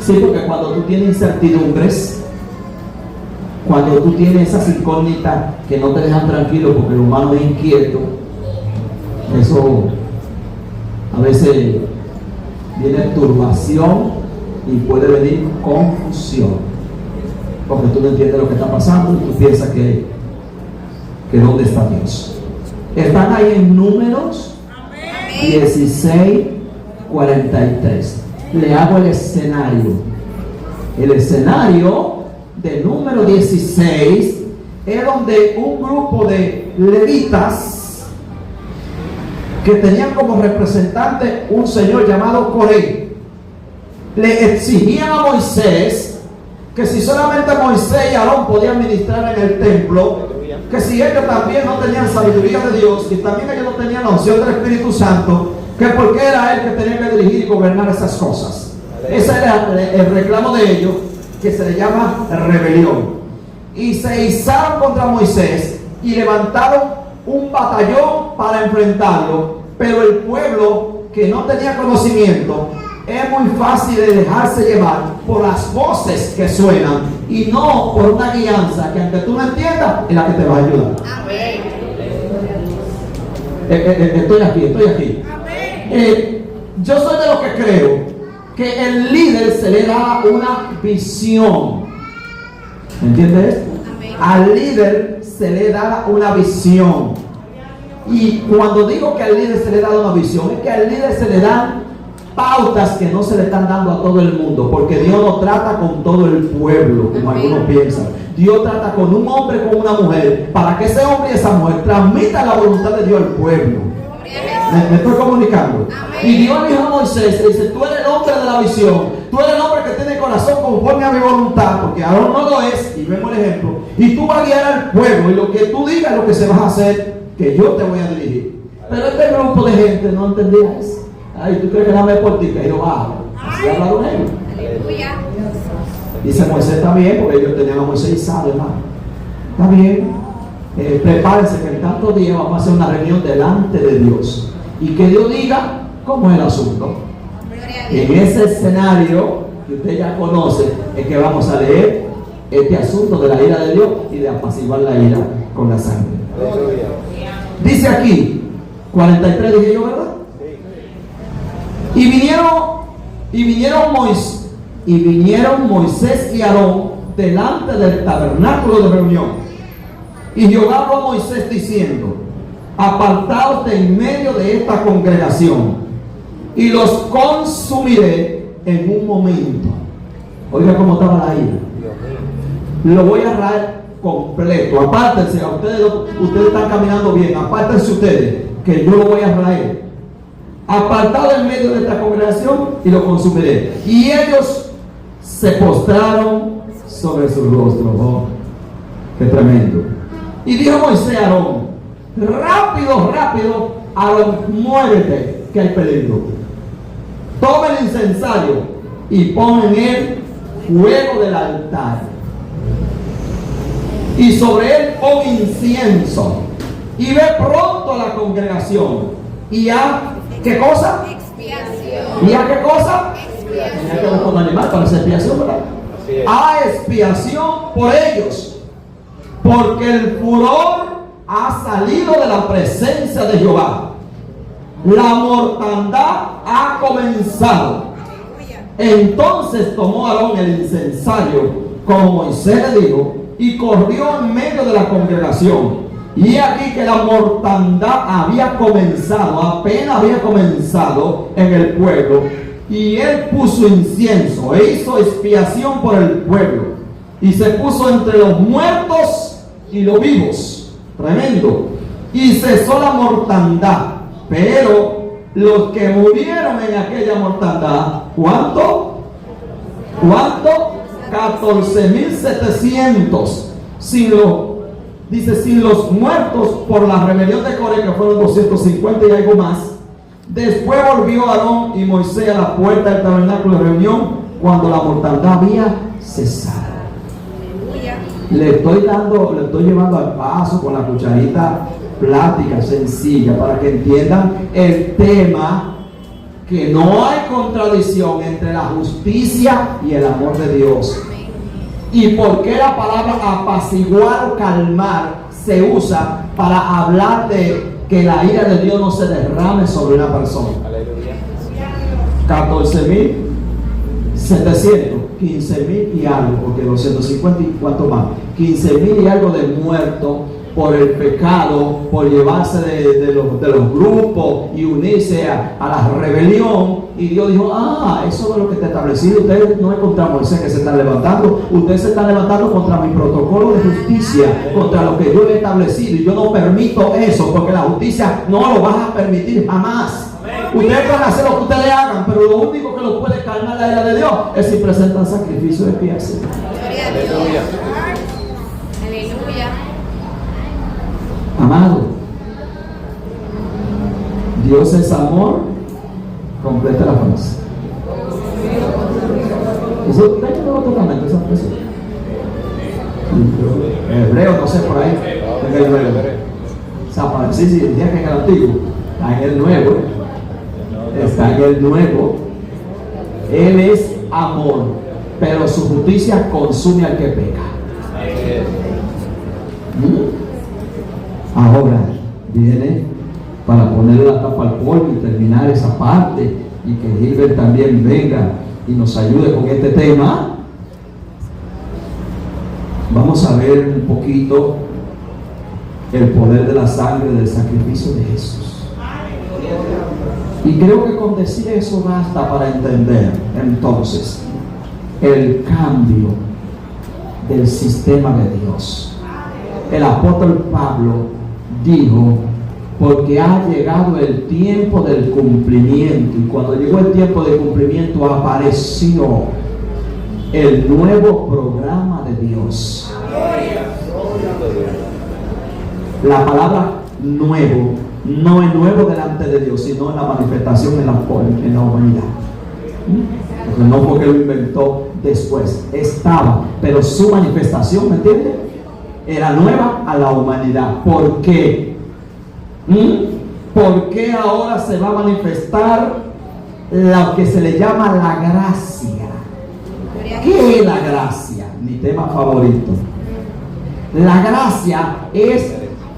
Sí, porque cuando tú tienes incertidumbres, cuando tú tienes esas incógnitas que no te dejan tranquilo porque el humano es inquieto, eso a veces viene turbación y puede venir confusión, porque tú no entiendes lo que está pasando y tú piensas que ¿dónde está Dios? Están ahí en Números 16:43. Le hago el escenario. El escenario de Número 16 es donde un grupo de levitas que tenían como representante un señor llamado Coré, le exigían a Moisés que si solamente Moisés y Aarón podían ministrar en el templo, que si ellos también no tenían sabiduría de Dios y también ellos no tenían la unción del Espíritu Santo, que porque era él que tenía que dirigir y gobernar esas cosas. Ese era el reclamo de ellos, que se le llama rebelión. Y se izaron contra Moisés y levantaron un batallón para enfrentarlo, pero el pueblo que no tenía conocimiento, es muy fácil de dejarse llevar por las voces que suenan y no por una guianza que aunque tú no entiendas es la que te va a ayudar. Estoy aquí. Yo soy de los que creo que el líder se le da una visión. ¿Entiendes? Al líder se le da una visión. Y cuando digo que al líder se le da una visión, es que al líder se le dan pautas que no se le están dando a todo el mundo, porque Dios no trata con todo el pueblo, como algunos piensan. Dios trata con un hombre, con una mujer, para que ese hombre y esa mujer transmitan la voluntad de Dios al pueblo. Me estoy comunicando. Y Dios le dijo a Moisés, le dice: tú eres el hombre de la visión, tú eres el hombre que tiene corazón conforme a mi voluntad, porque Aarón no lo es, y vemos el ejemplo, y tú vas a guiar al pueblo, y lo que tú digas es lo que se va a hacer, que yo te voy a dirigir. Pero este grupo de gente no entendía eso. Ay, ¿tú crees que dame por ti? Que ellos bajan. Así hablaron ellos. Aleluya. Dice Moisés también, porque ellos tenían a Moisés y sabe, hermano. Está bien. Prepárense que en tantos días vamos a hacer una reunión delante de Dios. Y que Dios diga cómo es el asunto. En ese escenario que usted ya conoce, es que vamos a leer este asunto de la ira de Dios y de apaciguar la ira con la sangre. Dice aquí, 43 dije yo, ¿verdad? Y vinieron Moisés y Aarón delante del tabernáculo de reunión. Y Jehová habló a Moisés diciendo: apartaos de en medio de esta congregación, y los consumiré en un momento. Oiga cómo estaba la ira. Lo voy a raer completo. Apártense, a ustedes están caminando bien. Apártense ustedes, que yo lo voy a raer. Apartado en medio de esta congregación, y lo consumiré. Y ellos se postraron sobre su rostro. Oh, qué tremendo. Y dijo Moisés a Aarón: rápido, rápido, Aarón, muévete, que hay peligro. Toma el incensario y pon en él fuego del altar, y sobre él pon incienso, y ve pronto a la congregación, y a ¿qué cosa? Expiación. ¿Y a qué cosa? Expiación. Mira que busca un animal para hacer expiación, ¿verdad? A expiación por ellos, porque el furor ha salido de la presencia de Jehová. La mortandad ha comenzado. Entonces tomó Aarón el incensario, como Moisés le dijo, y corrió en medio de la congregación. Y aquí que la mortandad había comenzado, apenas había comenzado en el pueblo. Y él puso incienso e hizo expiación por el pueblo, y se puso entre los muertos y los vivos. Tremendo. Y cesó la mortandad. Pero los que murieron en aquella mortandad, ¿cuánto? 14,700. Sin los muertos por la rebelión de Coré, que fueron 250 y algo más. Después volvió Aarón y Moisés a la puerta del tabernáculo de reunión, cuando la mortandad había cesado. Le estoy llevando al paso con la cucharita plática sencilla, para que entiendan el tema, que no hay contradicción entre la justicia y el amor de Dios. Y por qué la palabra apaciguar o calmar se usa para hablar de que la ira de Dios no se derrame sobre una persona. 14,700, 15,000 y algo, porque 250 y cuánto más, 15,000 y algo de muertos por el pecado, por llevarse de los grupos y unirse a la rebelión. Y Dios dijo: eso es lo que está establecido. Ustedes no es contra Moisés que se están levantando, ustedes se están levantando contra mi protocolo de justicia, contra lo que yo he establecido, y yo no permito eso, porque la justicia no lo va a permitir jamás. Ustedes van a hacer lo que ustedes hagan, pero lo único que los puede calmar la ira de Dios es si presentan sacrificio de expiación. Gloria a Dios. Aleluya. Amado, Dios es amor. Completa la frase. Eso está en el Nuevo Testamento, esa frase. Hebreo, no sé, por ahí. En el Nuevo. Sí, decía que en el Antiguo. Está en el Nuevo. Está en el Nuevo. Él es amor, pero su justicia consume al que peca. Ahora viene para ponerle la tapa al polvo y terminar esa parte, y que Gilbert también venga y nos ayude con este tema. Vamos a ver un poquito el poder de la sangre del sacrificio de Jesús. Y creo que con decir eso basta para entender entonces el cambio del sistema de Dios. El apóstol Pablo dijo: porque ha llegado el tiempo del cumplimiento. Y cuando llegó el tiempo del cumplimiento, apareció el nuevo programa de Dios. La palabra nuevo no es nuevo delante de Dios, sino en la manifestación en la humanidad. Porque no porque lo inventó después, estaba, pero su manifestación, ¿me entiendes?, era nueva a la humanidad. ¿Por qué? ¿Por qué ahora se va a manifestar lo que se le llama la gracia? ¿Qué es la gracia? Mi tema favorito. La gracia es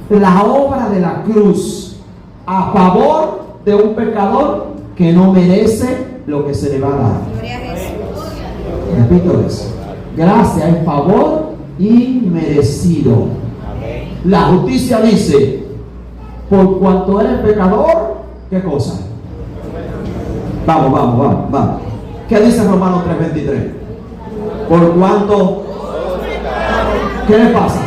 la obra de la cruz a favor de un pecador que no merece lo que se le va a dar. Repito eso. Gracia es favor inmerecido. La justicia dice: por cuanto eres pecador, ¿qué cosa? Vamos. ¿Qué dice Romanos 3:23? Por cuanto, ¿qué le pasa?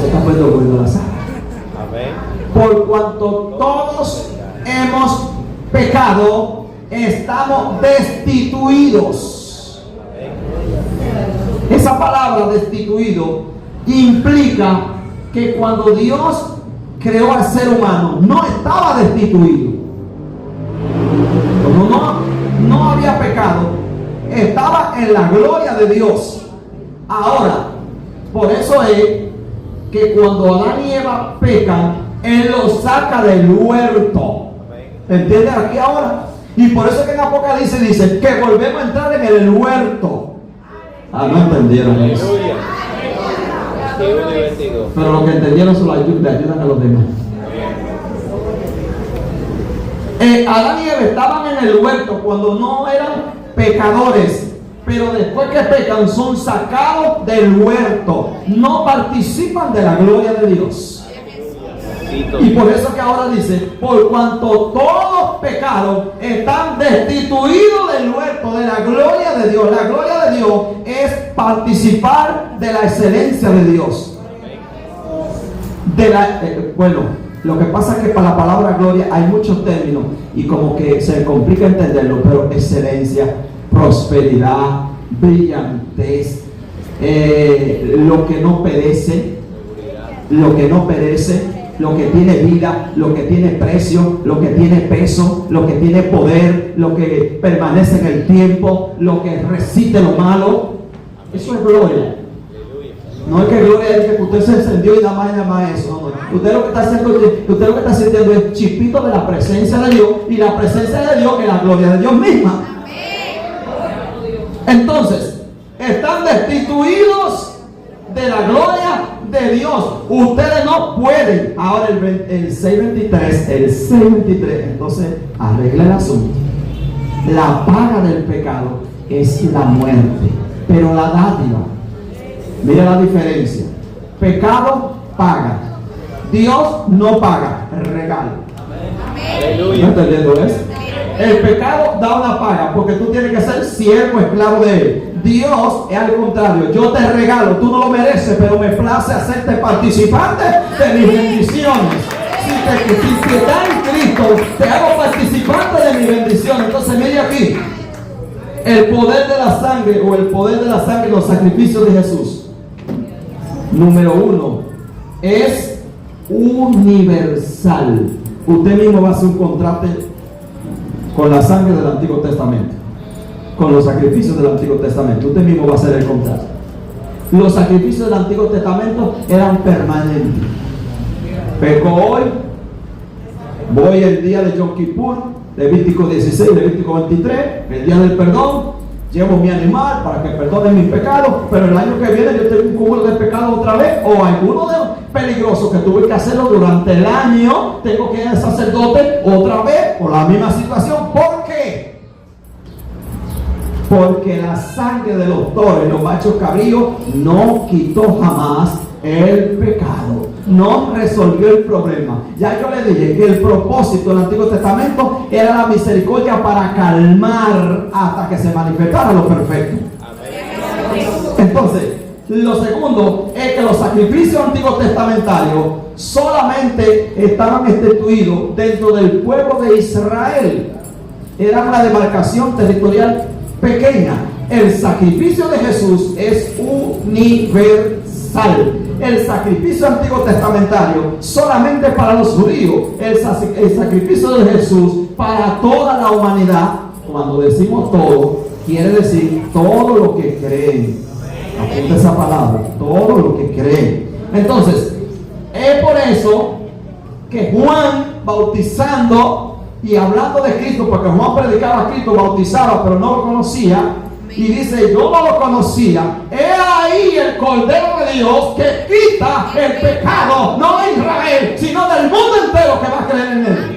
Se está poniendo bueno la sala. Por cuanto todos hemos pecado, estamos destituidos. Esa palabra destituido implica que cuando Dios creó al ser humano no estaba destituido. Como no había pecado, estaba en la gloria de Dios. Ahora, por eso es que cuando Adán y Eva pecan, Él los saca del huerto. ¿Entiendes aquí ahora? Y por eso que en Apocalipsis dice que volvemos a entrar en el huerto. No entendieron eso. Pero lo que entendieron son le ayudan a los demás. Adán y Eva estaban en el huerto cuando no eran pecadores, pero después que pecan son sacados del huerto, no participan de la gloria de Dios. Y por eso que ahora dice: por cuanto todos pecados, están destituidos del huerto, de la gloria de Dios. La gloria de Dios es participar de la excelencia de Dios. Bueno, lo que pasa es que para la palabra gloria hay muchos términos y como que se complica entenderlo, pero excelencia, prosperidad, brillantez, lo que no perece, lo que tiene vida, lo que tiene precio, lo que tiene peso, lo que tiene poder, lo que permanece en el tiempo, lo que resiste lo malo. Eso es gloria. No es que gloria es que usted se encendió y nada más eso. No. Usted lo que está sintiendo es chispito de la presencia de Dios, y la presencia de Dios es la gloria de Dios misma. Entonces, están destituidos de la gloria de Dios. Ustedes no pueden. Ahora el 6:23, entonces arregla el asunto. La paga del pecado es la muerte, pero la dádiva, mira la diferencia. Pecado paga, Dios no paga, regalo. ¿No entendiendo eso? El pecado da una paga porque tú tienes que ser siervo, esclavo de él. Dios es al contrario: yo te regalo, tú no lo mereces, pero me place hacerte participante de mis bendiciones. Si te da en Cristo, te hago participante de mis bendiciones. Entonces mire aquí, el poder de la sangre, o el poder de la sangre en los sacrificios de Jesús. Número 1, es universal. Usted mismo va a hacer un contrato con la sangre del Antiguo Testamento, con los sacrificios del Antiguo Testamento. Usted mismo va a hacer el contrato. Los sacrificios del Antiguo Testamento eran permanentes. Peco hoy, voy el día de Yom Kippur, Levítico 16, Levítico 23, el día del perdón, llevo mi animal para que perdone mis pecados, pero el año que viene yo tengo un cúmulo de pecados otra vez, o alguno de los peligrosos que tuve que hacerlo durante el año, tengo que ir al sacerdote otra vez por la misma situación. ¿Por qué? Porque la sangre de los toros, los machos cabríos, no quitó jamás el pecado. no resolvió el problema. Ya yo le dije que el propósito del Antiguo Testamento era la misericordia para calmar hasta que se manifestara lo perfecto. Entonces, lo segundo es que los sacrificios antiguos testamentarios solamente estaban instituidos dentro del pueblo de Israel. Era una demarcación territorial pequeña. El sacrificio de Jesús es universal. El sacrificio antiguo testamentario solamente para los judíos. El sacrificio de Jesús para toda la humanidad. Cuando decimos todo, quiere decir todo lo que creen. Apunta esa palabra, todo lo que creen. Entonces, es por eso que Juan, bautizando y hablando de Cristo, porque Juan predicaba a Cristo, bautizaba, pero no lo conocía, y dice: yo no lo conocía. He ahí el Cordero de Dios que quita el pecado, no de Israel, sino del mundo entero que va a creer en él.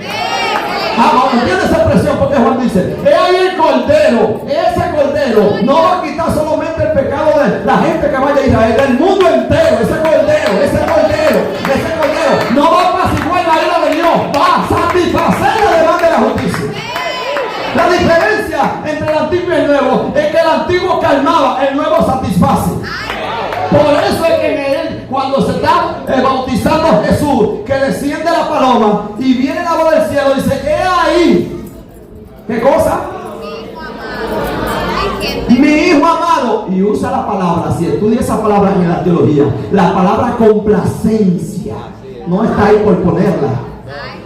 ¿Entiendes esa expresión? Porque Juan dice: he ahí el Cordero. Ese Cordero no va a quitar solamente el pecado de la gente que vaya a Israel, del mundo entero. Ese Cordero no va a apaciguar la ira de Dios, va a satisfacer la demanda de la justicia. La diferencia entre el antiguo y el nuevo es que el antiguo calmaba, el nuevo satisface. Por eso es que en él, cuando se está bautizando a Jesús, que desciende la paloma y viene la voz del cielo, dice: he ahí. ¿Qué cosa? Mi hijo amado. Y usa la palabra, si estudia esa palabra en la teología, la palabra complacencia. No está ahí por ponerla.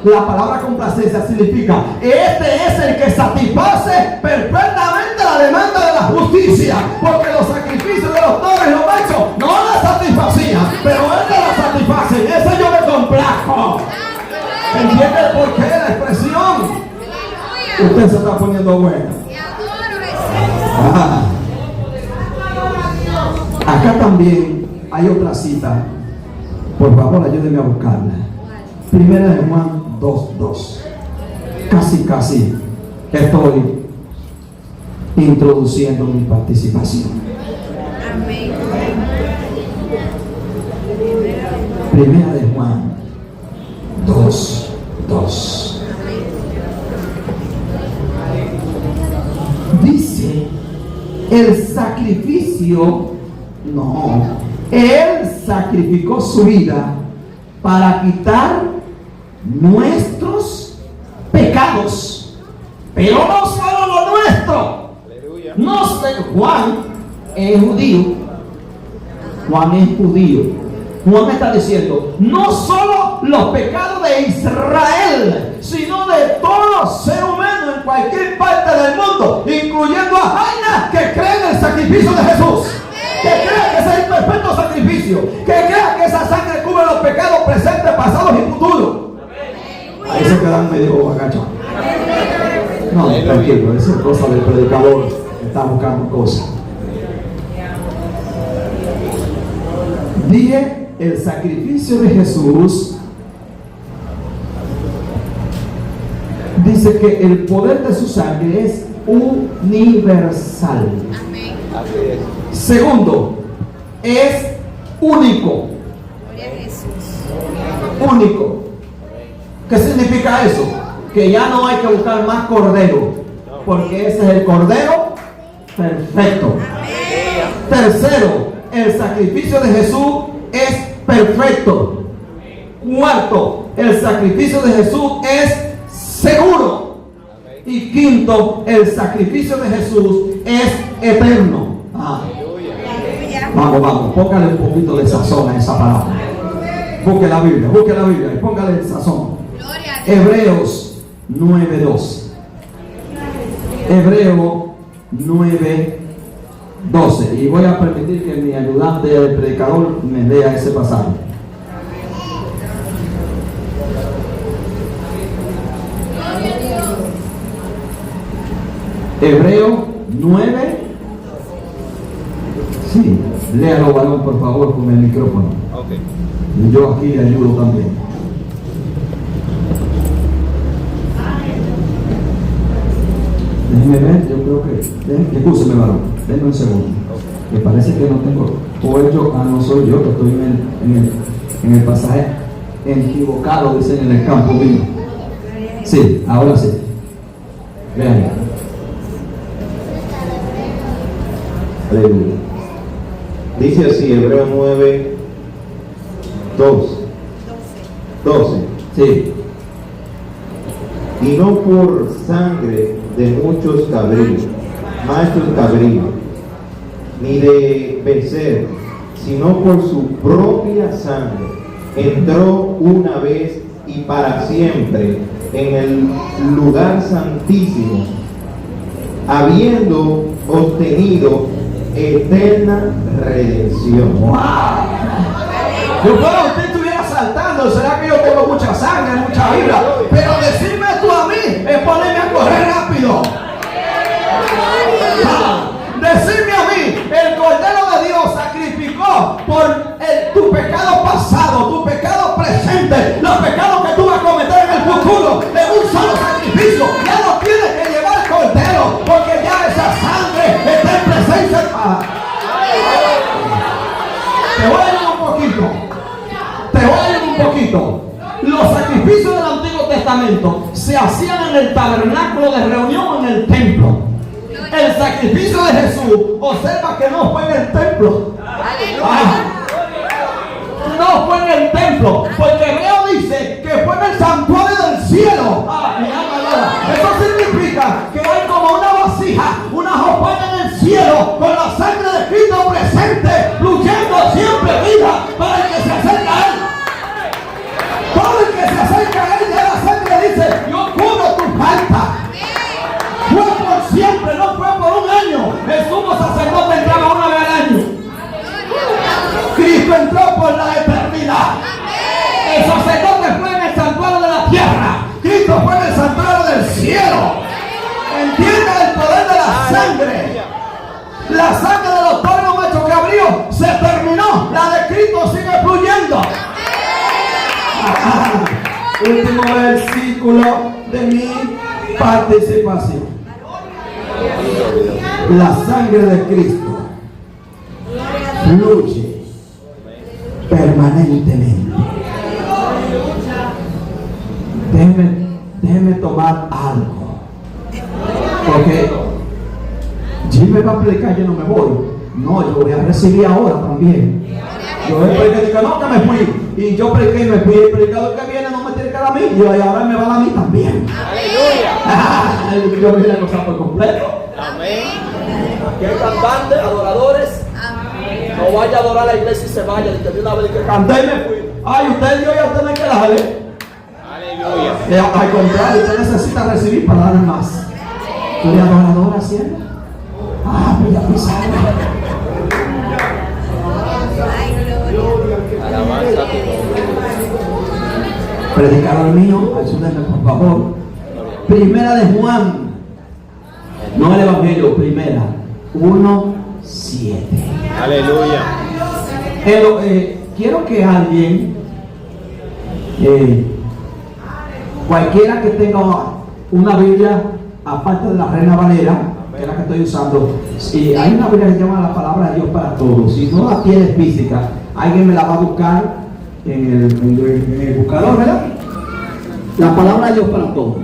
La palabra complacencia significa: este es el que satisface perfectamente la demanda de la justicia, porque los sacrificios de los toros y los machos no la satisfacían, pero él la satisface. Ese yo me complazco. ¿Entiende por qué la expresión? Usted se está poniendo bueno. Acá también hay otra cita. Por favor, ayúdenme a buscarla. Primera de Juan 2:2. Casi estoy introduciendo mi participación. Amén. Primera de Juan 2:2. Dice: el sacrificio, él sacrificó su vida para quitar nuestros pecados, pero no solo lo nuestro. No sé, Juan es judío. Juan está diciendo: no solo los pecados de Israel, sino de todo ser humano en cualquier parte del mundo, incluyendo a Jaina, que cree en el sacrificio de Jesús, que crea que ese es el perfecto sacrificio, que crea que esa sangre cubre los pecados presentes, pasados y futuros. Ahí se quedan medio agachados. No, tranquilo, eso es cosa del predicador que está buscando cosas. Dije: el sacrificio de Jesús. Dice que el poder de su sangre es universal. Segundo, es único. Único. ¿Qué significa eso? Que ya no hay que buscar más cordero, porque ese es el cordero perfecto. Tercero, el sacrificio de Jesús es perfecto. Cuarto, el sacrificio de Jesús es seguro. Y quinto, el sacrificio de Jesús es eterno. Vamos, póngale un poquito de sazón a esa palabra. Busque la Biblia y póngale el sazón. Hebreos 9:12. Hebreos 9:12. Y voy a permitir que mi ayudante, el predicador, me lea ese pasaje. Hebreo 9. Sí, léalo, varón, por favor, con el micrófono. Okay. Y yo aquí le ayudo también. Déjeme ver, yo creo que. Escúcheme, varón, denme un segundo. Me parece que no tengo. O yo, no soy yo, que estoy en En el pasaje equivocado, dicen en el campo mío. Sí, ahora sí. Vean. Aleluya. Dice así, Hebreos 9, 12. Sí. Y no por sangre de muchos cabríos, machos cabríos, ni de becerros, sino por su propia sangre, entró una vez y para siempre en el lugar santísimo, habiendo obtenido eterna redención. ¡Wow! Yo puedo, usted estuviera saltando, será que yo tengo mucha sangre, mucha vibra, pero decirme tú a mí es ponerme a correr rápido. Decirme a mí, el Cordero de Dios sacrificó por tu pecado pasado, tu pecado presente, los pecados que tú vas a cometer en el futuro, en un solo sacrificio. Ya no tienes que llevar el Cordero, porque ya esa sangre está en presencia del Padre. Te voy a ir un poquito. Los sacrificios del Antiguo Testamento se hacían en el tabernáculo de reunión en el templo. El sacrificio de Jesús, observa que no fue en el templo. No fue en el templo, porque Hebreo dice que fue en el santuario del cielo. Mi alma adora. Eso significa que hay como una vasija, una jofaina en el cielo, con la sangre de Cristo presente, fluyendo siempre vida para el que se acerca a él. Todo el que se acerca a él, ya la sangre dice: yo cubro tu falta. Fue por siempre, no fue por un año. El sumo sacerdote entraba una vez al año. Cristo entró por la eternidad. El sacerdote fue en el santuario de la tierra. Cristo fue en el santuario del cielo. Entienda el poder de la sangre. La sangre de los toros machos cabríos se terminó. La de Cristo sigue fluyendo. Último versículo de mi participación. La sangre de Cristo fluye permanentemente. Déjeme tomar algo, porque Jimmy va a predicar, yo no me voy. No, yo voy a recibir ahora también. Yo prediqué, no, que me fui, y yo prediqué y me fui. El predicador que viene no me tiene que dar a mí, y ahora me va a dar a mí también. Aleluya. Yo voy a gozar por completo. Amén. Aquí hay cantantes, adoradores. No vaya a adorar a la iglesia y se vaya. De una vez que Canté y me fui. Ay, usted dio y a usted no hay que darle. Aleluya. Al contrario, usted necesita recibir para dar más. ¿Tú eres adoradora siempre? Pues ya pisaste. Alabanza a tu nombre. Predicador mío, ayúdenme por favor. Primera de Juan, no el Evangelio, primera 1:7. Aleluya. Quiero que alguien, cualquiera que tenga una Biblia aparte de la Reina Valera, que es la que estoy usando, si hay una Biblia que se llama la Palabra de Dios para Todos. Si no la tienes física, alguien me la va a buscar en el buscador, ¿verdad? La Palabra de Dios para Todos.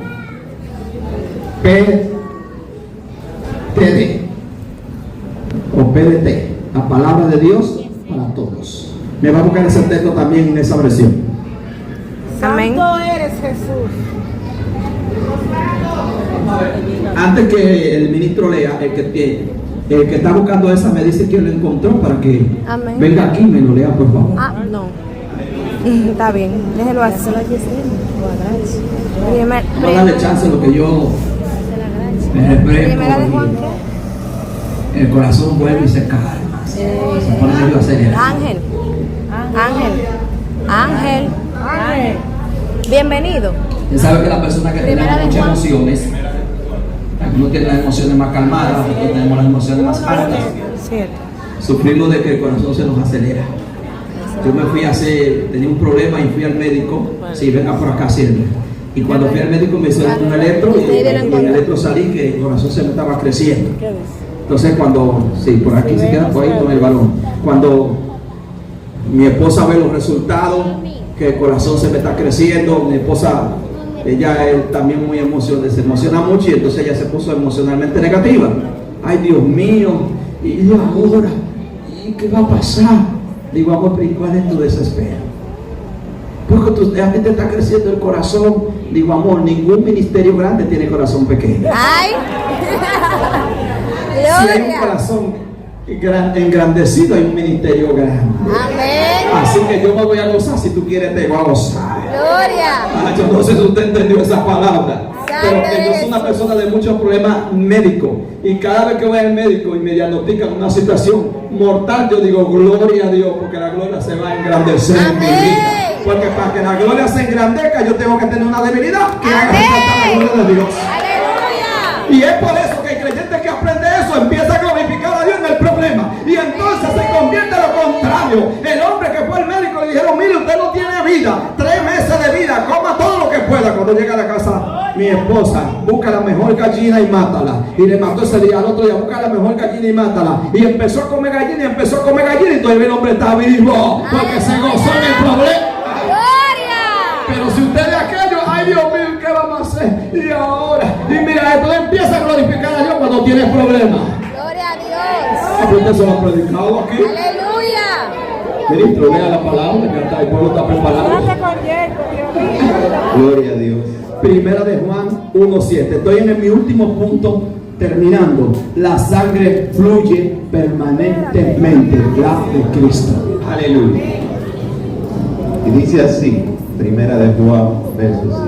PTD o PDT, la Palabra de Dios para Todos. Me va a buscar ese texto también en esa versión. Amén. Santo eres Jesús. Antes que el ministro lea, el que está buscando esa me dice que lo encontró para que Amén. venga aquí y me lo lea, por favor. No. Está bien, déjelo así. No darle chance a lo que yo me refresco Primera de Juan, y el corazón vuelve y se calma. Se pone medio acelerado. Ángel. Bienvenido. Usted sabe que la persona que tiene Primera de muchas Juan. emociones, algunos tienen las emociones más calmadas, otros tenemos las emociones más altas. Cierto. Sufrimos de que el corazón se nos acelera. Yo me fui tenía un problema y fui al médico. Sí, venga por acá siempre. Y cuando fui al médico me hicieron un electro y en el electro salí que el corazón se me estaba creciendo. Entonces por aquí se queda por ahí con el balón. Cuando Mi esposa ve los resultados, que el corazón se me está creciendo. Mi esposa, ella es también muy se emociona mucho, y entonces ella se puso emocionalmente negativa. Ay, Dios mío, y ahora, ¿y qué va a pasar? Digo, amor, ¿y cuál es tu desespero? Porque a ti te está creciendo el corazón. Digo, amor, ningún ministerio grande tiene corazón pequeño. Ay. Si hay un corazón engrandecido, hay un ministerio grande. Amén. Así que yo me voy a gozar. Si tú quieres, te voy a gozar. Gloria. Yo no sé si usted entendió esa palabra, pero que yo soy una persona de muchos problemas médicos, y cada vez que voy al médico y me diagnostican una situación mortal, yo digo gloria a Dios, porque la gloria se va a engrandecer en mi vida. Porque para que la gloria se engrandezca, yo tengo que tener una debilidad que haga resaltar la gloria de Dios. Aleluya. Y es por eso que el creyente que aprende eso empieza a glorificar a Dios en el problema, y entonces se convierte en lo contrario. El hombre que fue al médico le dijeron, mire, usted no tiene vida, 3 meses de vida, coma todo lo que pueda. Cuando llega a la casa, mi esposa busca la mejor gallina y mátala, y le mató ese día. Al otro día busca la mejor gallina y mátala, y empezó a comer gallina, y todavía el hombre está vivo, porque se gozó en el problema. Pero si usted es aquello, ay Dios mío, ¿qué vamos a hacer? Y ahora, y mira, entonces empieza a glorificar a Dios cuando tienes problemas. Gloria a Dios. ¿Por qué se lo ha predicado aquí? Aleluya. Ministro, lea la palabra, que el pueblo está preparado. Gloria a Dios. Primera de Juan 1:7. Estoy en mi último punto, terminando. La sangre fluye permanentemente, la de Cristo. Aleluya. Y dice así, primera de Juan, verso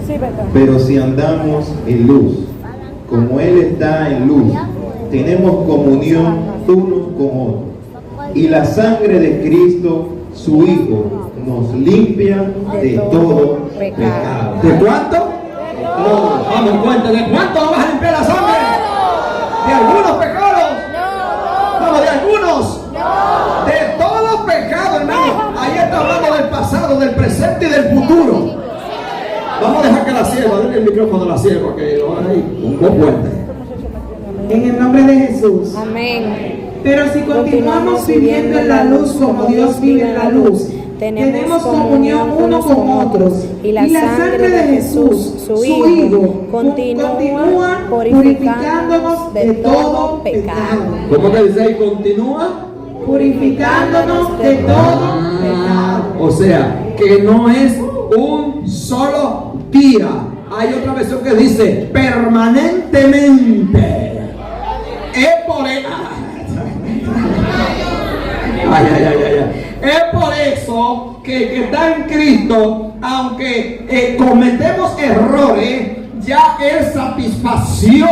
7. Pero si andamos en luz, como Él está en luz, tenemos comunión unos con otros. Y la sangre de Cristo, su Hijo, nos limpia de todo pecado. ¿De cuánto? No, vamos, cuenta. ¿De cuánto nos vas a limpiar la sangre? ¿De algunos pecados? No, de algunos. De todo pecado, hermano. Ahí está hablando del pasado, del presente y del futuro. Vamos a dejar que la sierva, denle el micrófono a la sierva, que lo haga ahí un poco fuerte. En el nombre de Jesús. Amén. Pero si continuamos viviendo en la luz como Dios vive en la luz, tenemos comunión unos con otros. Y la sangre de Jesús, su Hijo, continúa purificándonos de todo pecado. ¿Cómo que dice ahí? Continúa Purificándonos de todo pecado. O sea, que no es un solo día. Hay otra versión que dice permanentemente. Es por eso. Es por eso que el que está en Cristo, aunque cometemos errores, ya Él satisfació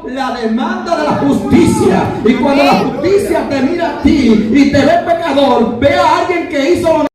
la demanda de la justicia. Y cuando la justicia te mira a ti y te ve pecador, ve a alguien que hizo lo